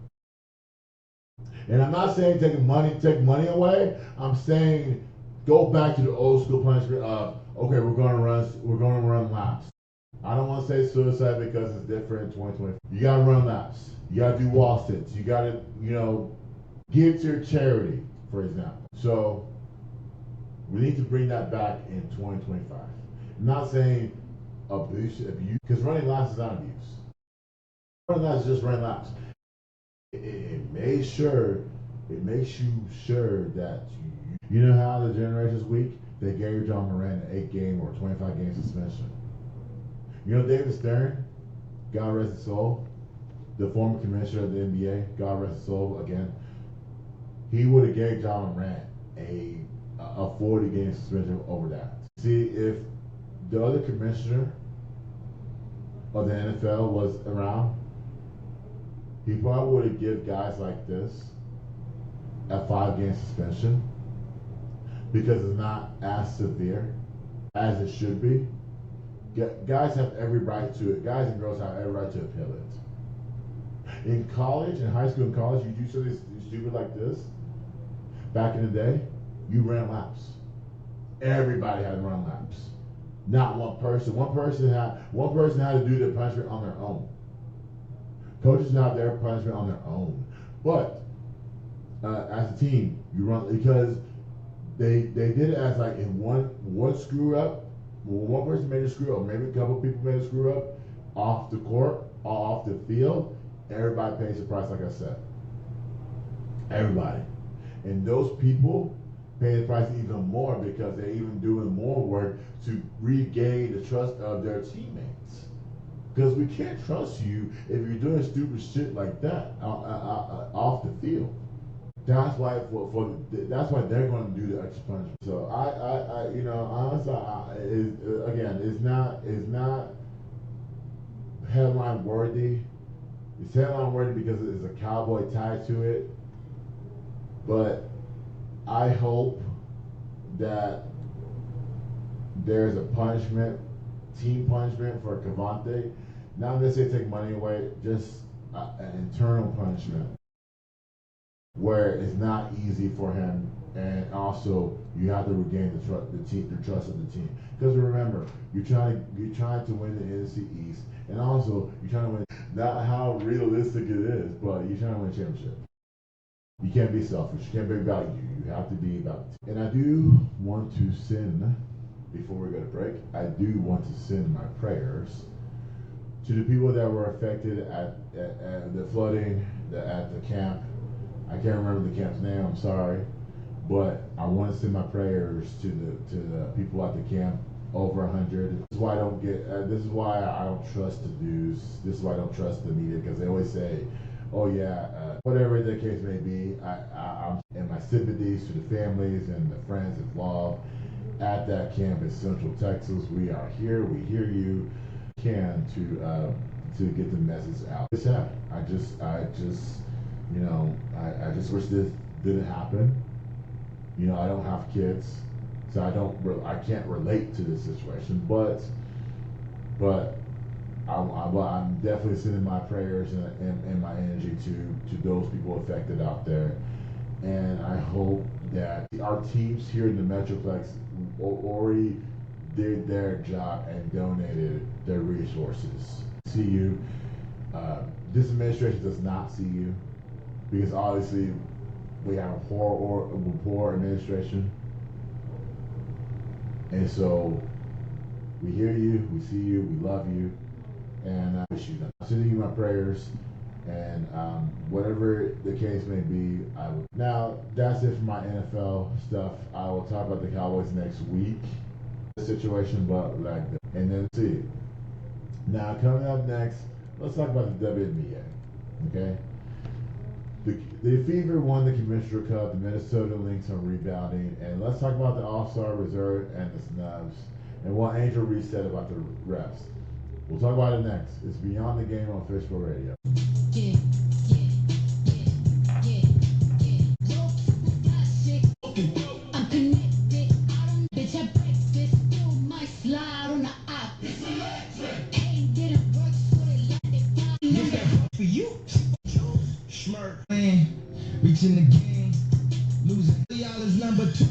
And I'm not saying take money away. I'm saying go back to the old school punishment of, okay, we're gonna run laps. I don't want to say suicide because it's different in 2020. You gotta run laps. You gotta do wall sits. You gotta, give to your charity, for example. So we need to bring that back in 2025. I'm not saying abuse, because running laps is not abuse. Running laps is just running laps. It makes you sure that you know how the Generations Week they gave John Moran an 8-game or 25-game suspension. David Stern, God rest his soul, the former commissioner of the NBA, God rest his soul again. He would have gave John Moran a 40-game suspension over that. See, if the other commissioner of the NFL was around, he probably would have given guys like this a 5-game suspension because it's not as severe as it should be. Guys have every right to it. Guys and girls have every right to appeal it. In college, in high school and college, you do something stupid like this. Back in the day, you ran laps. Everybody had to run laps. Not one person. One person had to do the punishment on their own. Coaches have their punishment on their own. But as a team, you run because they did it as like in one screw up. One person made a screw up, maybe a couple people made a screw up off the court, off the field. Everybody pays the price, like I said. Everybody. And those people pay the price even more because they're even doing more work to regain the trust of their teammates. Because we can't trust you if you're doing stupid shit like that off the field. That's why that's why they're going to do the extra punishment. So honestly, it's not headline worthy. It's headline worthy because there's a cowboy tie to it. But I hope that there's a punishment, team punishment for Cavante. Not necessarily take money away, just an internal punishment where it's not easy for him, and also you have to regain the trust of the team. Because remember, you're trying to win the NFC East, and also you're trying to win. Not how realistic it is, but you're trying to win a championship. You can't be selfish. You can't be about you. You have to be about the team. And I do want to send, before we go to break, I do want to send my prayers to the people that were affected at the flooding at the camp. I can't remember the camp's name, I'm sorry, but I want to send my prayers to the people at the camp, over 100. This is why I don't this is why I don't trust the news. This is why I don't trust the media, because they always say, oh yeah, whatever the case may be, I'm and my sympathies to the families and the friends involved at that camp in Central Texas. We are here, we hear you, can to get the message out. It's sad. I just wish this didn't happen. I don't have kids, so I can't relate to this situation. But I'm definitely sending my prayers and my energy to those people affected out there, And I hope that our teams here in the Metroplex already did their job and donated their resources. See you. This administration does not see you because obviously we have a poor administration, and so we hear you, we see you, we love you, and I wish you nothing. I'm sending you my prayers, and whatever the case may be, I will. Now that's it for my NFL stuff. I will talk about the Cowboys next week. Situation, but like that, and then see. Now coming up next, let's talk about the WNBA. Okay. The Fever won the Commissioner Cup. The Minnesota Lynx are rebounding. And let's talk about the All-Star Reserve and the Snubs and what Angel Reese said about the refs. We'll talk about it next. It's Beyond the Game on Fishbowl Radio. I'm connected. Bitch, I breakfast. Still might slide on the op. It's electric. Ain't didn't work, so they let it fly. For you, Schmirk, man, reaching the game, losing $3 number 2.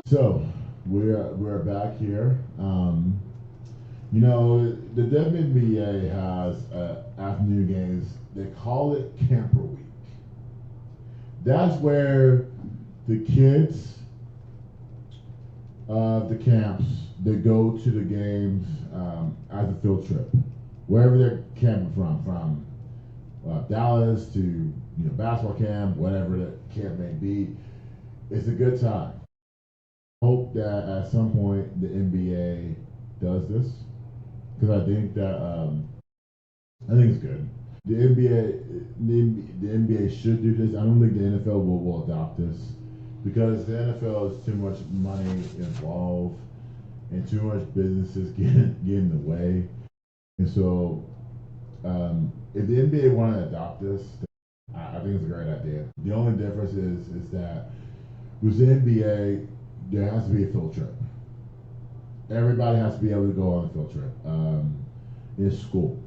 So we're back here. You know, the WNBA has afternoon games. They call it Camper Week. That's where the kids of the camps, they go to the games as a field trip, wherever they're camping from Dallas to basketball camp, whatever the camp may be. It's a good time. Hope that at some point the NBA does this because I think that I think it's good. The NBA should do this. I don't think the NFL will adopt this because the NFL is too much money involved and too much businesses get in the way. And so, if the NBA want to adopt this, I think it's a great idea. The only difference is that with the NBA, there has to be a field trip. Everybody has to be able to go on a field trip. In school.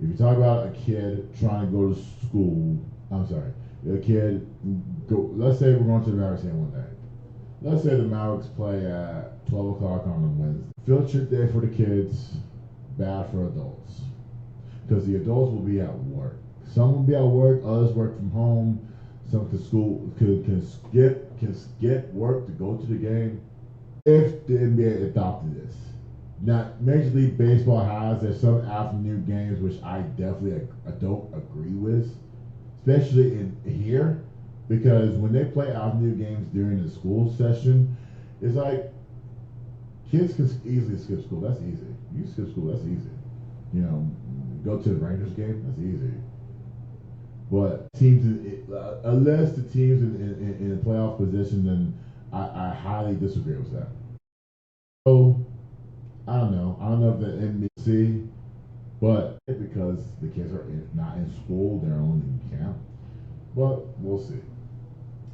If you talk about a kid trying to go to school, a kid go. Let's say we're going to the Mavericks game one day. Let's say the Mavericks play at 12 o'clock on a Wednesday. Field trip day for the kids, bad for adults. Because the adults will be at work. Some will be at work, others work from home. Some can skip work to go to the game. If the NBA adopted this. Now, Major League Baseball there's some afternoon games which I definitely don't agree with, especially in here, because when they play afternoon games during the school session, it's like kids can easily skip school. That's easy. You skip school. That's easy. Go to the Rangers game. That's easy. But teams, unless the teams in a playoff position, then I highly disagree with that. So I don't know. I don't know if the NBC, but because the kids are not in school, they're only in camp. But we'll see.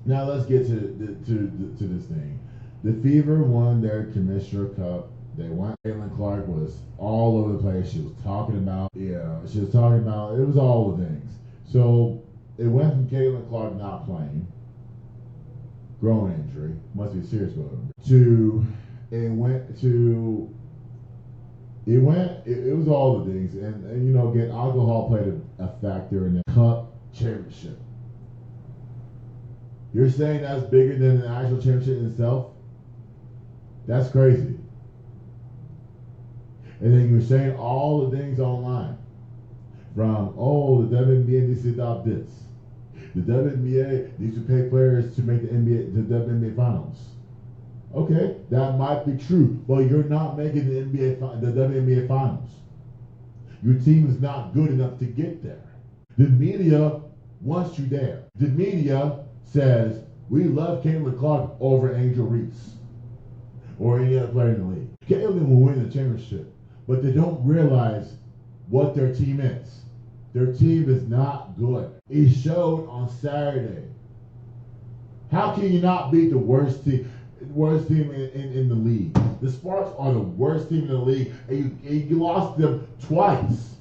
Now let's get to this thing. The Fever won their Commissioner Cup. They won. Caitlin Clark was all over the place. She was talking about, it was all the things. So it went from Caitlin Clark not playing, growing injury, must be a serious one, it was all the things. And again, alcohol played a factor in the Cup championship. You're saying that's bigger than the actual championship itself? That's crazy. And then you're saying all the things online. from, oh, the WNBA needs to adopt this. The WNBA needs to pay players to make the WNBA finals. Okay, that might be true, but you're not making the WNBA finals. Your team is not good enough to get there. The media wants you there. The media says, we love Caitlin Clark over Angel Reese or any other player in the league. Caitlin will win the championship, but they don't realize what their team is. Their team is not good. It showed on Saturday. How can you not beat the worst team in the league? The Sparks are the worst team in the league, and you lost them twice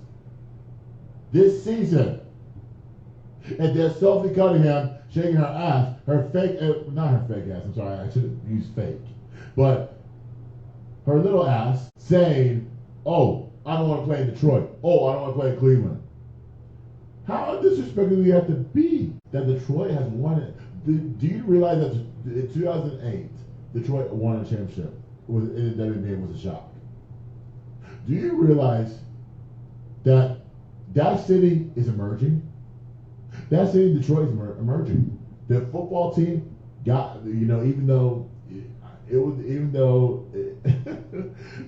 this season. And there's Sophie Cunningham shaking her ass, not her fake ass, I'm sorry, I should have used fake, but her little ass saying, oh, I don't want to play in Detroit. Oh, I don't want to play in Cleveland. How disrespectful do you have to be that Detroit has won it? Do you realize that in 2008, Detroit won a championship in the WNBA was a shock? Do you realize that that city is emerging? That city, Detroit, is emerging. The football team got, even though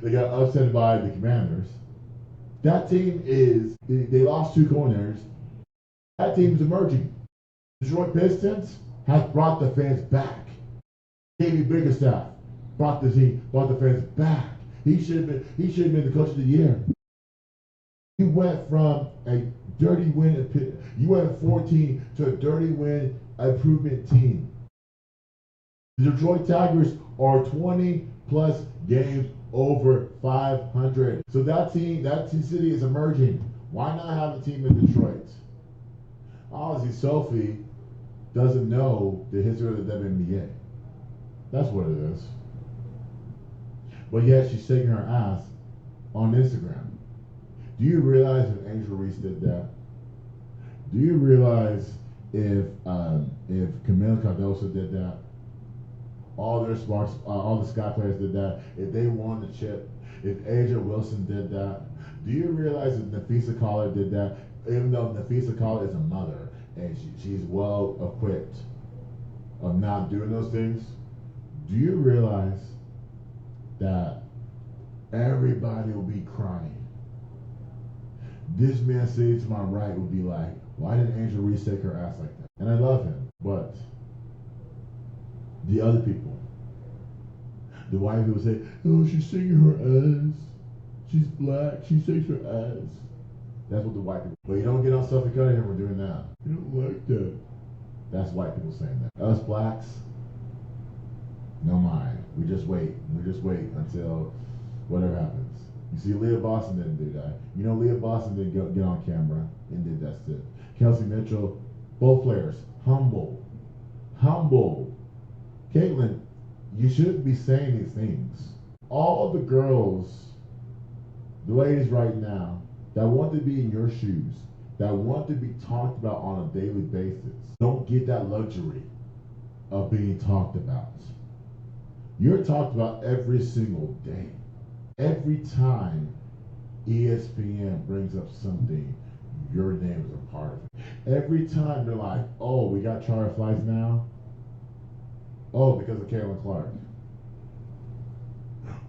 they got upset by the Commanders, that team they lost 2 corners. That team is emerging. Detroit Pistons has brought the fans back. Davey Biggerstaff brought the fans back. He should have been the coach of the year. You went from a dirty win. You went from 14 to a dirty win improvement team. The Detroit Tigers are 20 plus games over 500. So that city is emerging. Why not have a team in Detroit? Honestly, Sophie doesn't know the history of the WNBA. That's what it is. But yet she's shaking her ass on Instagram. Do you realize if Angel Reese did that? Do you realize if Camille Cardoso did that? All their Sparks, all the Sky players did that. If they won the chip, if Aja Wilson did that, do you realize if Nafisa Collar did that? Even though Nafisa Collar is a mother and she's well equipped of not doing those things, do you realize that everybody will be crying? This man sitting to my right would be like, why did Angel Reese take her ass like that? And I love him, but the other people, the white people say, oh, she's shaking her ass. She's black. She shakes her ass. That's what the white people. But you don't get on Sophie Cunningham for doing that. You don't like that. That's white people saying that. Us blacks, no mind. We just wait. We just wait until whatever happens. You see, Leah Boston didn't do that. Leah Boston didn't get on camera and did that stuff. Kelsey Mitchell, both players, humble. Caitlin, you shouldn't be saying these things. All the girls, the ladies right now, that want to be in your shoes, that want to be talked about on a daily basis, don't get that luxury of being talked about. You're talked about every single day. Every time ESPN brings up something, your name is a part of it. Every time they're like, oh, we got charter flights now. Oh, because of Caitlin Clark.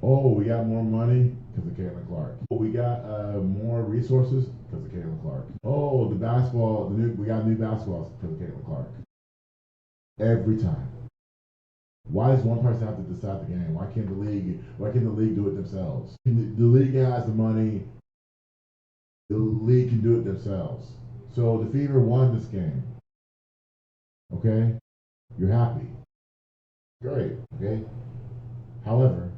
Oh, we got more money because of Caitlin Clark. Oh, we got more resources because of Caitlin Clark. Oh, we got new basketballs because of Caitlin Clark. Every time. Why does one person have to decide the game? Why can't the league do it themselves? The league has the money. The league can do it themselves. So the Fever won this game. Okay? You're happy. Great. Okay? However,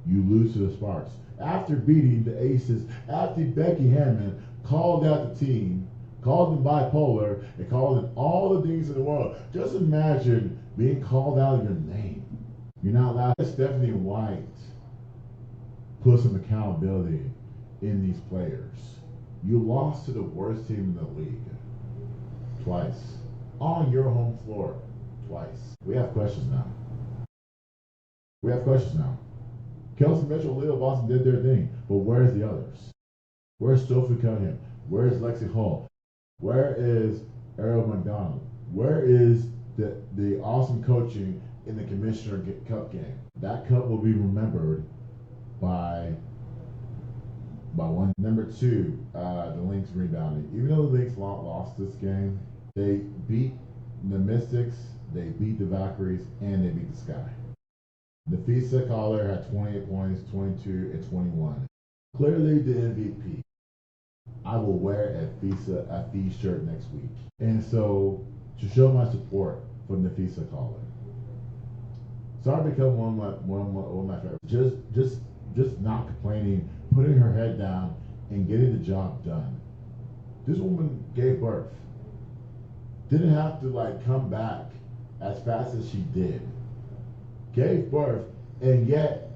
you lose to the Sparks. After beating the Aces, after Becky Hammond called out the team, called them bipolar, and called them all the things in the world. Just imagine being called out your name. You're not allowed. Stephanie White put some accountability in these players. You lost to the worst team in the league twice. On your home floor twice. We have questions now. Kelsey Mitchell, Leo Boston did their thing, but where's the others? Where's Sophie Cunningham? Where is Lexi Hall? Where is Errol McDonald? Where is the awesome coaching in the Commissioner Cup game? That cup will be remembered by one. Number two, the Lynx rebounding. Even though the Lynx lost this game, they beat the Mystics, they beat the Valkyries, and they beat the Sky. Nafisa Collar had 28 points, 22, and 21. Clearly the MVP. I will wear a Fee shirt next week. And so, to show my support for Nafisa Collar. Sorry to become one of my favorites. Just not complaining, putting her head down, and getting the job done. This woman gave birth. Didn't have to come back as fast as she did. Gave birth, and yet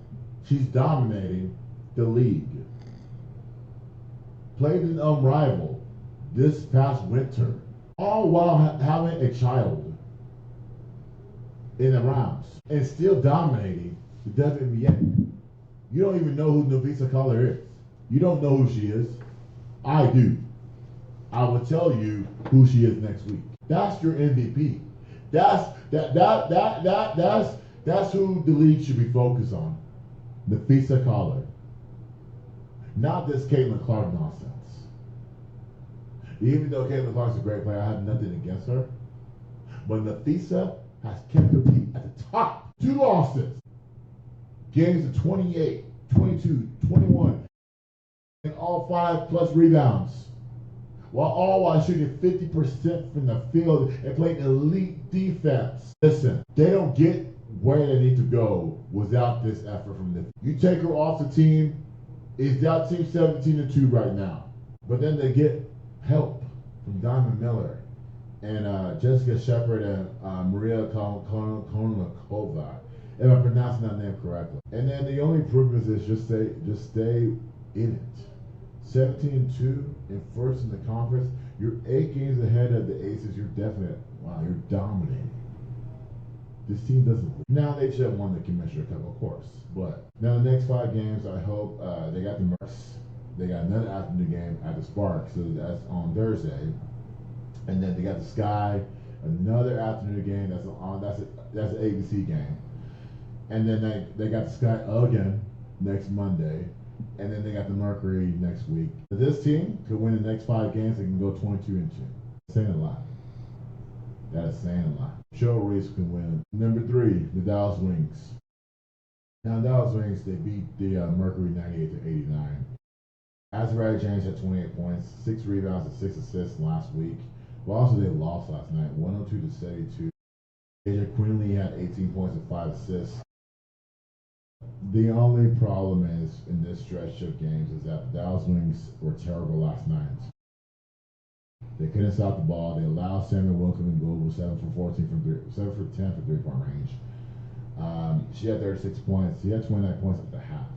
she's dominating the league. Played an unrivaled this past winter, all while having a child in the rounds and still dominating the WNBA. You don't even know who Nafisa Collar is. You don't know who she is. I do. I will tell you who she is next week. That's your MVP. That's who the league should be focused on. Nafisa Collar. Not this Caitlin Clark nonsense. Even though Caitlin Clark's a great player, I have nothing against her. But Nafisa has kept her team at the top. 2 losses. Games of 28, 22, 21. And all 5+ rebounds. While shooting 50% from the field and playing elite defense. Listen, they don't get where they need to go without this effort from them. You take her off the team, it's that team 17-2 right now. But then they get help from Diamond Miller and Jessica Shepard and Maria Konomakova, if I'm pronouncing that name correctly. And then the only improvement is just stay in it. 17-2 and first in the conference. You're 8 games ahead of the Aces. You're dominating. This team doesn't lose. Now they should have won the Commissioner Cup, of course. But now the next 5 games, I hope they got the Mercs. They got another afternoon game at the Spark, so that's on Thursday. And then they got the Sky, another afternoon game that's an ABC game. And then they got the Sky again next Monday. And then they got the Mercury next week. This team could win the next 5 games. They can go 22-2. Saying a lot. That is saying a lot. Joe Reese can win. Number 3, the Dallas Wings. Now, Dallas Wings, they beat the Mercury 98-89. Azariah James had 28 points, 6 rebounds, and 6 assists last week. But also, they lost last night, 102-72. AJ Quinley had 18 points and 5 assists. The only problem is, in this stretch of games, is that the Dallas Wings were terrible last night. They couldn't stop the ball. They allowed Samuel Wilkin to go 7 for 10 from 3-point range. She had 36 points. He had 29 points at the half.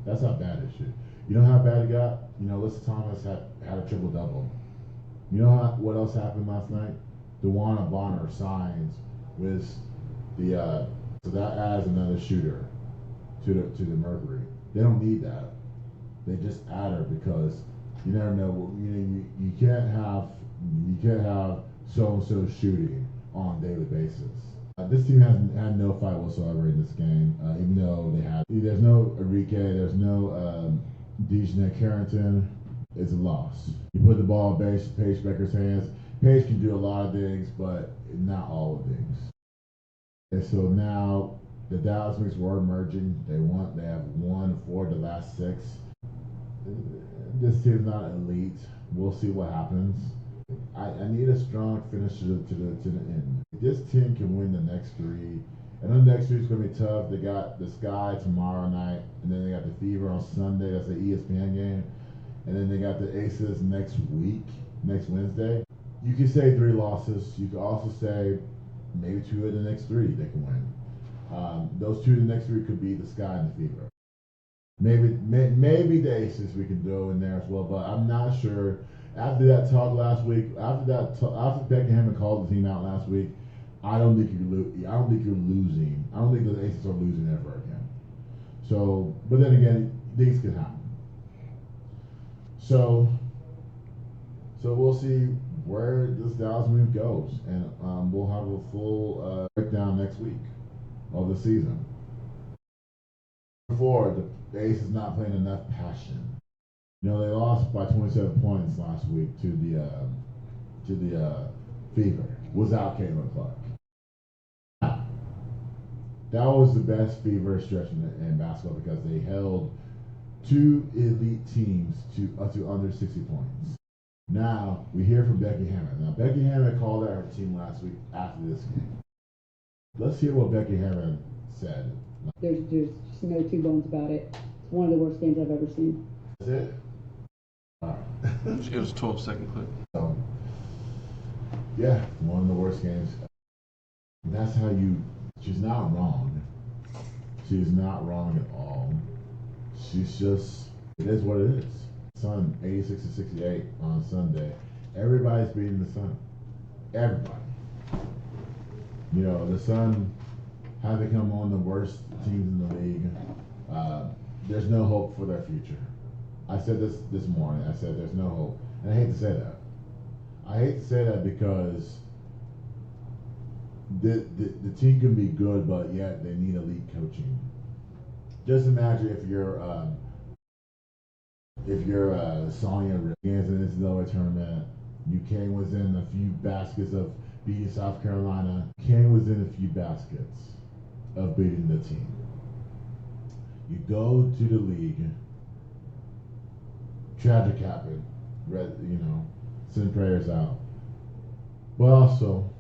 That's how bad it should. You know how bad it got? Alyssa Thomas had a triple-double. You know what else happened last night? DeWanna Bonner signs with the so that adds another shooter to the Mercury. They don't need that. They just add her because you never know. You can't have so-and-so shooting on a daily basis. This team had no fight whatsoever in this game, even though there's no Enrique, there's no Dejanay Carrington. It's a loss. You put the ball in Paige Becker's hands. Paige can do a lot of things, but not all of things. And so now the Dallas Wings were emerging. They have won 4 of the last 6. This team's not elite. We'll see what happens. I need a strong finish to the end. This team can win the next 3. And the next 3 is going to be tough. They got the Sky tomorrow night, and then they got the Fever on Sunday. That's the ESPN game. And then they got the Aces next Wednesday. You can say 3 losses. You could also say maybe 2 of the next 3 they can win. Those 2 of the next 3 could be the Sky and the Fever. Maybe the Aces we can throw in there as well, but I'm not sure. After that talk last week, after Beckenham called the team out last week, I don't think you're losing. I don't think the Aces are losing ever again. So, but then again, things could happen. So, So we'll see where this Dallas move goes, and we'll have a full breakdown next week of the season. Before, the Ace is not playing enough passion. You know, they lost by 27 points last week to the Fever without Caitlin Clark. That was the best Fever stretch in basketball because they held two elite teams to under 60 points. Now we hear from Becky Hammond. Now Becky Hammond called out her team last week after this game. Let's hear what Becky Hammond said. There's just no two bones about it. It's one of the worst games I've ever seen. That's it. All right. It was a 12-second clip. So, yeah, one of the worst games. And that's how she's not wrong. She's not wrong at all. She's just, it is what it is. Sun 86-68 on Sunday. Everybody's beating the Sun. Everybody. You know, the Sun have become one of the worst teams in the league. There's no hope for their future. I said this morning. I said there's no hope. And I hate to say that. I hate to say that because the team can be good, but yet they need elite coaching. Just imagine if you're Sonya Riggins in this NCAA tournament, you came within a few baskets of beating South Carolina, came within a few baskets of beating the team. You go to the league, tragic happened, send prayers out. But also,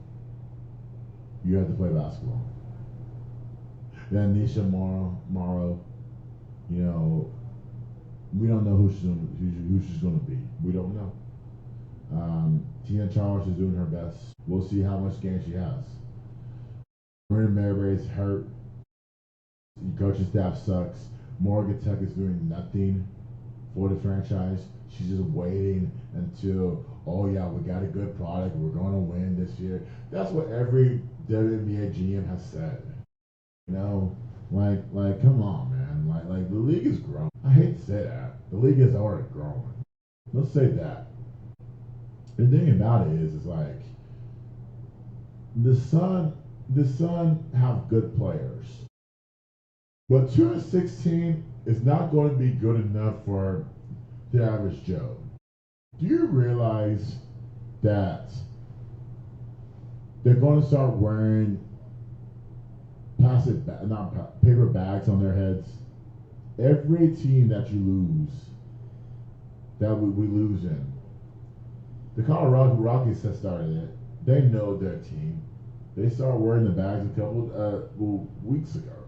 you have to play basketball. Then Nisha Morrow, we don't know who she's going to be. We don't know. Tina Charles is doing her best. We'll see how much game she has. Marina Mary's hurt. The coaching staff sucks. Morgan Tuck is doing nothing for the franchise. She's just waiting until, we got a good product. We're going to win this year. That's what every WNBA GM has said. Come on, man. Like the league is growing. I hate to say that. The league is already growing. Let's say that. The thing about it is like the Sun have good players, but 2-16 is not going to be good enough for the average Joe. Do you realize that they're going to start wearing paper bags on their heads? Every team that you lose, that we lose in, the Colorado Rockies have started it. They know their team. They started wearing the bags a couple weeks ago.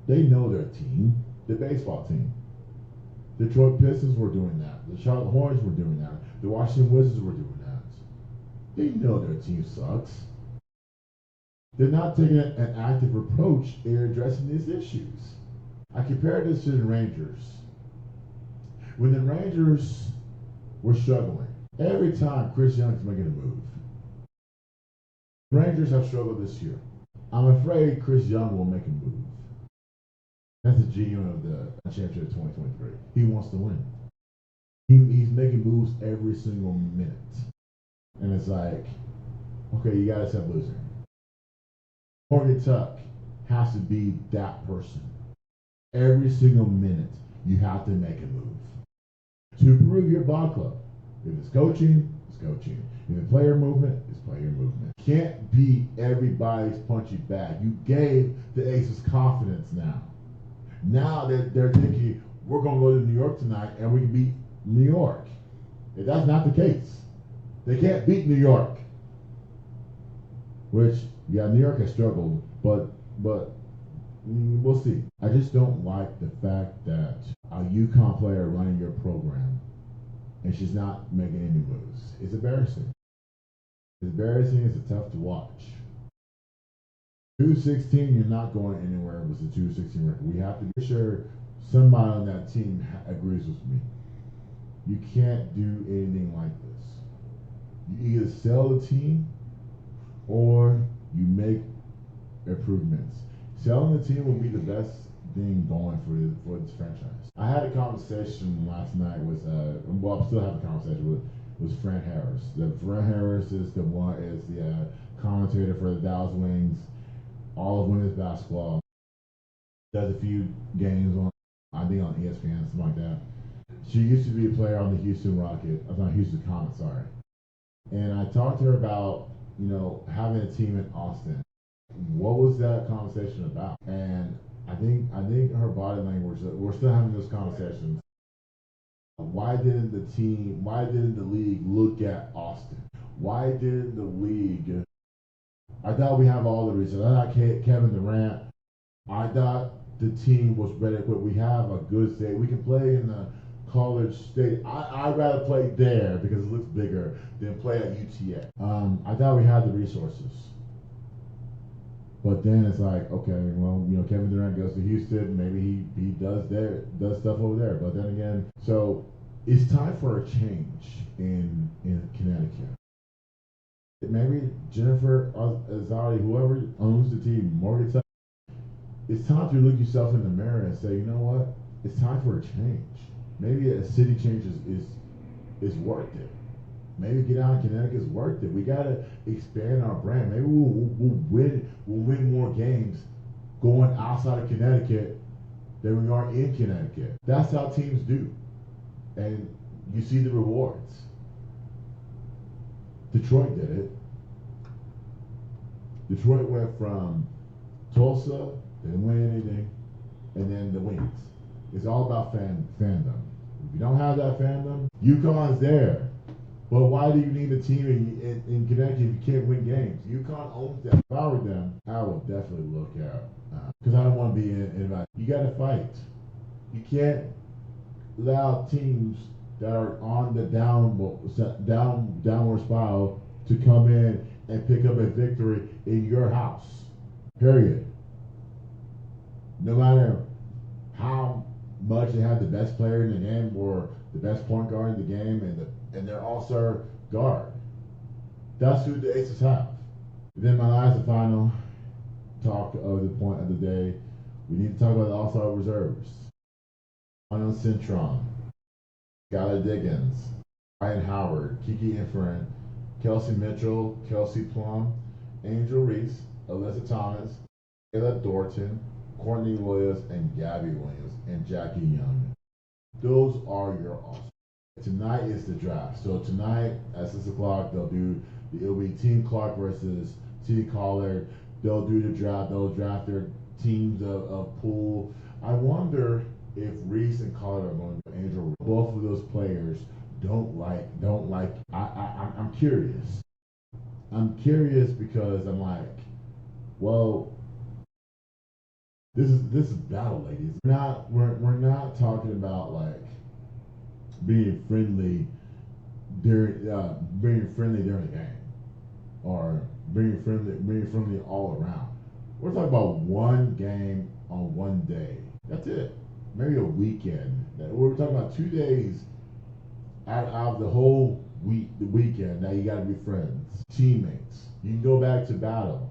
They know their team, the baseball team. Detroit Pistons were doing that. The Charlotte Hornets were doing that. The Washington Wizards were doing that. They know their team sucks. They're not taking an active approach in addressing these issues. I compare this to the Rangers. When the Rangers were struggling, every time Chris Young's making a move, the Rangers have struggled this year. I'm afraid Chris Young will make a move. That's the GM of the championship of 2023. He wants to win. He's making moves every single minute. And it's like, okay, you gotta stop losing. Morgan Tuck has to be that person. Every single minute, you have to make a move. To improve your ball club. If it's coaching, it's coaching. If it's player movement, it's player movement. Can't be everybody's punchy bag. You gave the Aces confidence now. Now they're thinking, we're going to go to New York tonight and we can beat New York. If that's not the case, they can't beat New York. Which, New York has struggled, but we'll see. I just don't like the fact that a UConn player running your program and she's not making any moves. It's embarrassing. It's embarrassing. It's tough to watch. 2-16, you're not going anywhere with the 2-16 record. We have to be sure somebody on that team agrees with me. You can't do anything like this. You either sell the team or you make improvements. Selling the team will be the best thing going for this franchise. I had a conversation last night with, I'm still having a conversation was Fran Harris. Fran Harris is the commentator for the Dallas Wings, all of women's basketball. Does a few games on, I think on ESPN, something like that. She used to be a player on the Houston Rocket. I'm not Houston Comets, sorry. And I talked to her about, having a team in Austin. What was that conversation about? And I think her body language, we're still having those conversations. Why didn't the league look at Austin? Why didn't the league? I thought we have all the reasons. I thought Kevin Durant. I thought the team was better equipped. We have a good state. We can play in the college state. I'd rather play there because it looks bigger than play at UTA. I thought we had the resources. But then it's like, okay, well, Kevin Durant goes to Houston. Maybe he does stuff over there. But then again, so it's time for a change in Connecticut. Maybe Jennifer Azari, whoever owns the team, Morgan, it's time to look yourself in the mirror and say, you know what? It's time for a change. Maybe a city change is worth it. Maybe get out in Connecticut is worth it. We gotta expand our brand. Maybe we'll win more games going outside of Connecticut than we are in Connecticut. That's how teams do, and you see the rewards. Detroit did it. Detroit went from Tulsa, didn't win anything, and then the Wings. It's all about fandom. If you don't have that fandom, UConn's there. But why do you need a team in Connecticut if you can't win games? UConn owns that. If I were them, I would definitely look out. Because I don't want to be in. You got to fight. You can't allow teams that are on the downward spiral to come in and pick up a victory in your house. Period. No matter how much they have the best player in the game or the best point guard in the game and their all-star guard. That's who the Aces have. Then my last and final talk of the point of the day, we need to talk about the all-star reserves. Arnold Cintron, Skylar Diggins, Ryan Howard, Kiki Inferent, Kelsey Mitchell, Kelsey Plum, Angel Reese, Alyssa Thomas, Kayla Thornton, Courtney Williams, and Gabby Williams, and Jackie Young. Those are your all-stars. Tonight is the draft. So tonight at 6 o'clock, it'll be Team Clark versus Team Collard. They'll do the draft. They'll draft their teams of pool. I wonder if Reese and Collard are going to go Angel. Both of those players don't like. I'm curious. I'm curious because I'm like, well, this is battle, ladies. We're not talking about like being friendly during the game, or being friendly all around. We're talking about one game on one day. That's it. Maybe a weekend. We're talking about 2 days out of the whole week, the weekend. Now you got to be friends, teammates. You can go back to battle,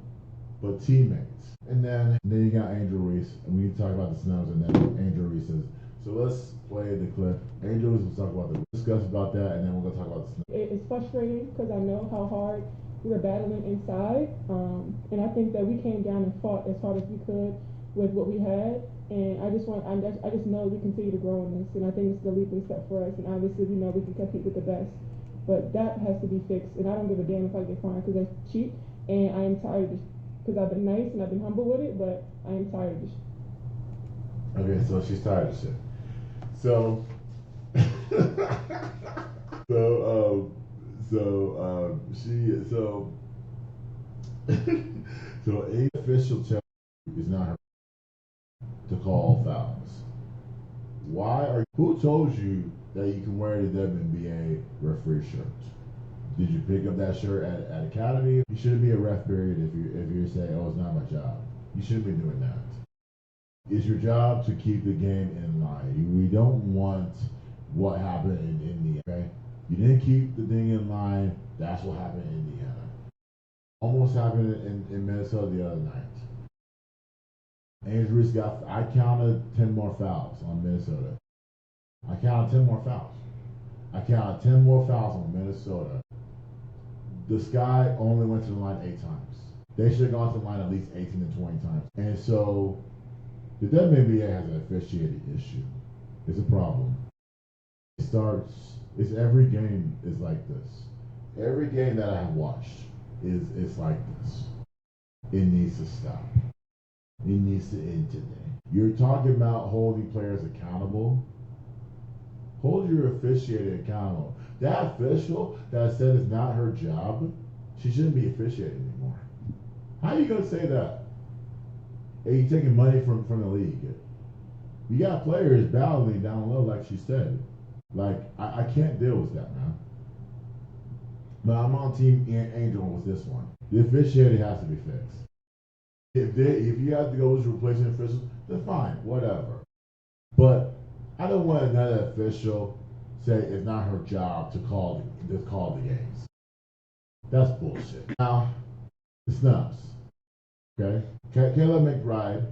but teammates. And then you got Angel Reese, and we need to talk about the snubs, and then Angel Reese says, so let's play the clip. Angel Reese will talk about discuss about that, and then we're going to talk about the snubs. It's frustrating because I know how hard we were battling inside, and I think that we came down and fought as hard as we could with what we had, and I just know we continue to grow in this, and I think it's the leaping step for us, and obviously we know we can compete with the best, but that has to be fixed, and I don't give a damn if I get fined because that's cheap, and I am tired of this. Because I've been nice and I've been humble with it, but I am tired of this. Okay, so she's tired of shit. So, so a official tell is not her to call fouls. Who told you that you can wear the WNBA referee shirt? Did you pick up that shirt at Academy? You shouldn't be a ref, period, if you're saying, oh, it's not my job. You shouldn't be doing that. It's your job to keep the game in line. We don't want what happened in Indiana, okay? You didn't keep the thing in line, that's what happened in Indiana. Almost happened in Minnesota the other night. Andrews I counted 10 more fouls on Minnesota. I counted 10 more fouls. I counted 10 more fouls on Minnesota. The Sky only went to the line 8 times. They should have gone to the line at least 18 to 20 times. And so the WNBA has an officiating issue. It's a problem. It's every game is like this. Every game that I have watched is like this. It needs to stop. It needs to end today. You're talking about holding players accountable. Hold your officiating accountable. That official that said it's not her job, she shouldn't be officiating anymore. How are you going to say that? Hey, you taking money from the league. You got players battling down low, like she said. Like, I can't deal with that, man. But I'm on Team Angel with this one. The officiating has to be fixed. If you have to go with replacement officials, then fine, whatever. But I don't want another official say it's not her job to call the games. That's bullshit. Now, the snubs. Okay? Kayla McBride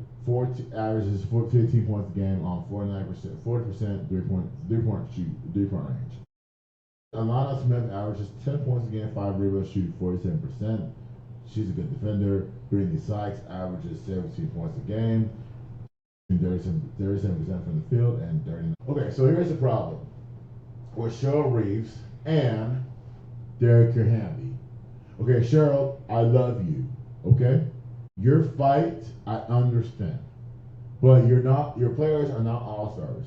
averages 15 points a game on 40% three-point range. Alana Smith averages 10 points a game, 5 rebounds, shooting 47%. She's a good defender. Brittany Sykes averages 17 points a game, 37% from the field, and 39. Okay, so here's the problem with Cheryl Reeves and Derek Hamby. Okay, Cheryl, I love you. Okay, your fight, I understand, but your players are not all-stars.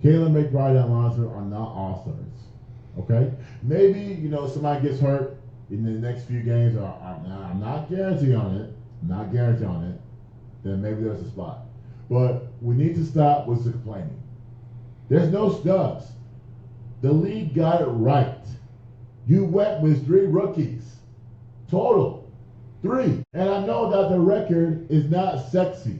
Kayla McBride and Alana Smith are not all-stars. Okay, maybe somebody gets hurt in the next few games. I'm not guaranteeing on it. Then maybe there's a spot. But we need to stop with the complaining. There's no stubs. The league got it right. You went with 3 rookies. Total. 3. And I know that the record is not sexy.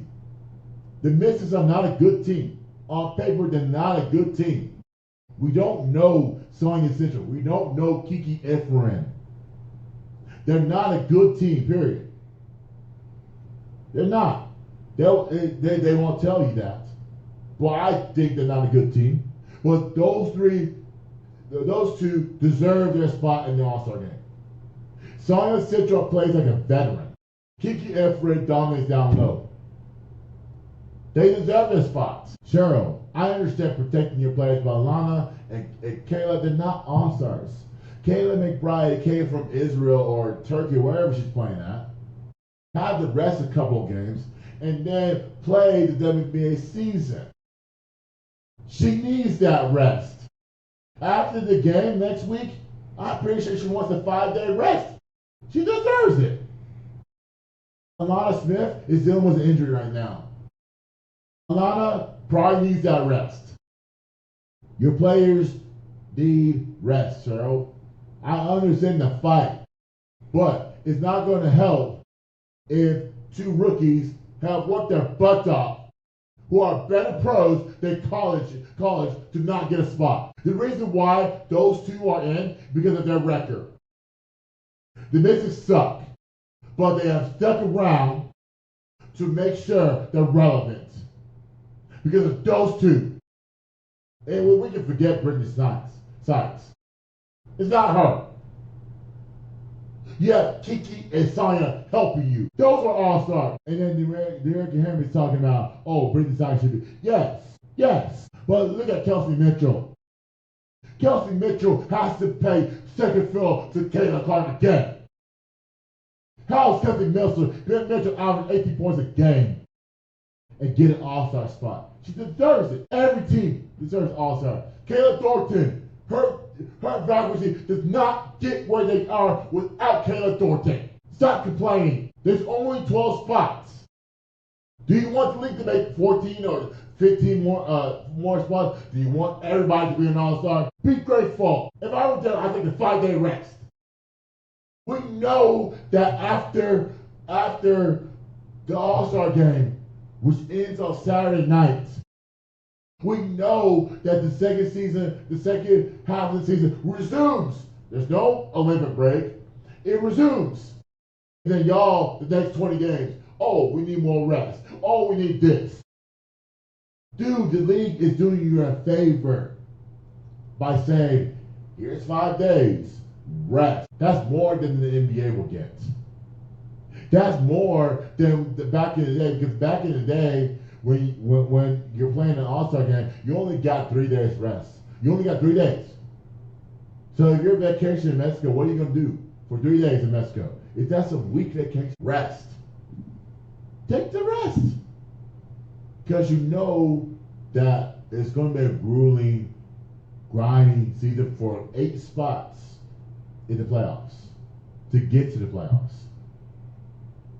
The Mystics are not a good team. On paper, they're not a good team. We don't know Sonia Central. We don't know Kiki Efren. They're not a good team, period. They're not. They won't tell you that. Well, I think they're not a good team. But those 2 deserve their spot in the All-Star game. Sonia Central plays like a veteran. Kiki Efren dominates down low. They deserve their spots. Cheryl, I understand protecting your players, but Alana and Kayla, they're not all-stars. Kayla McBride came from Israel or Turkey, wherever she's playing at. Have the rest a couple of games, and then play the WNBA season. She needs that rest. After the game next week, I'm pretty sure she wants a 5-day rest. She deserves it. Alana Smith is dealing with an injury right now. Alana probably needs that rest. Your players need rest, Cheryl. I understand the fight, but it's not going to help if 2 rookies have worked their butts off, who are better pros than college to not get a spot. The reason why those 2 are in because of their record. The Mystics suck, but they have stuck around to make sure they're relevant. Because of those 2. And we can forget Brittany Sykes. It's not her. You have Kiki and Sonia helping you. Those are all-stars. And then Derek Henry's talking about, Brittany Sykes should be. Yes. But look at Kelsey Mitchell. Kelsey Mitchell has to pay second fiddle to Kayla Clark again. How is Kelsey Mitchell average 18 points a game and get an all-star spot? She deserves it. Every team deserves all-star. Kayla Thornton, her faculty does not get where they are without Kayla Thornton. Stop complaining. There's only 12 spots. Do you want the league to make 14 or 15 more spots? Do you want everybody to be an all-star? Be grateful. If I were there, I'd take a 5-day rest. We know that after the all-star game, which ends on Saturday night, we know that the second half of the season resumes. There's no Olympic break. It resumes. And then the next 20 games, we need more rest. We need this. Dude, the league is doing you a favor. by saying, here's 5 days, rest. That's more than the NBA will get. That's more than back in the day, because back in the day, when you're playing an All-Star game, you only got 3 days rest. You only got 3 days. So if you're on vacation in Mexico, what are you going to do for 3 days in Mexico? If that's a week vacation, rest. Take the rest. Because you know that it's going to be a grueling, grinding season for 8 spots in the playoffs to get to the playoffs.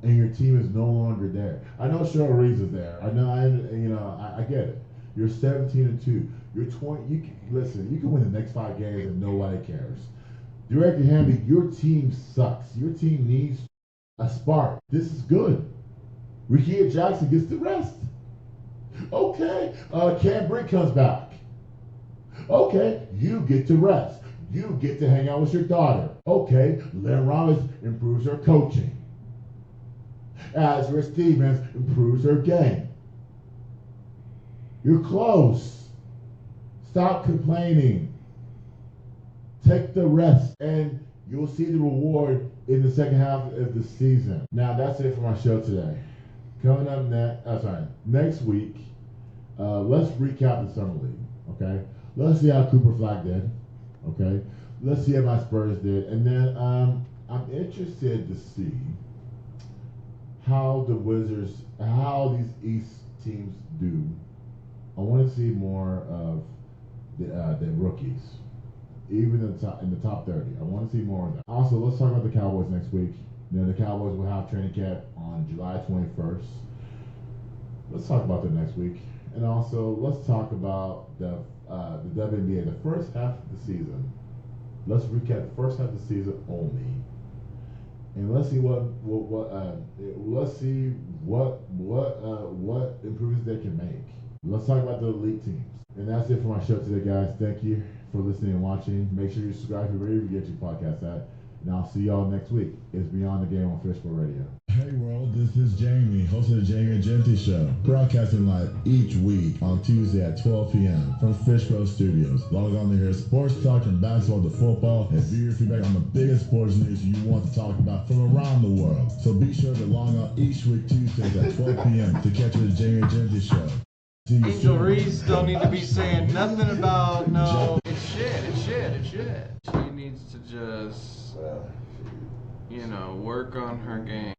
And your team is no longer there. I know Cheryl Reeves is there. I know. I get it. You're 17-2. You're 20. Listen. You can win the next 5 games and nobody cares. Director Hamby, your team sucks. Your team needs a spark. This is good. Rickea Jackson gets the rest. Okay. Cam Brink comes back. Okay. You get to rest. You get to hang out with your daughter. Okay. Lynn Ramos improves her coaching. Azra Stevens improves her game. You're close. Stop complaining. Take the rest, and you'll see the reward in the second half of the season. Now, that's it for my show today. Coming up next week, let's recap the Summer League, okay? Let's see how Cooper Flag did, okay? Let's see how my Spurs did. And then I'm interested to see how these East teams do. I want to see more of the rookies, even in the top 30. I want to see more of that. Also, let's talk about the Cowboys next week. The Cowboys will have training camp on July 21st. Let's talk about that next week. And also, let's talk about the WNBA, the first half of the season. Let's recap the first half of the season only. And let's see what improvements they can make. Let's talk about the elite teams. And that's it for my show today, guys. Thank you for listening and watching. Make sure you subscribe to wherever you get your podcast at. And I'll see y'all next week. It's Beyond the Game on Fishbowl Radio. Hey world, this is Jamie, host of the Jamie and Genty Show, broadcasting live each week on Tuesday at 12 p.m. from Fishbowl Studios. Log on to hear sports talk from basketball to football and view your feedback on the biggest sports news you want to talk about from around the world. So be sure to log on each week Tuesdays at 12 p.m. to catch the Jamie and Genty Show. Angel Reese don't need to be saying nothing about no. It's shit. She needs to just, work on her game.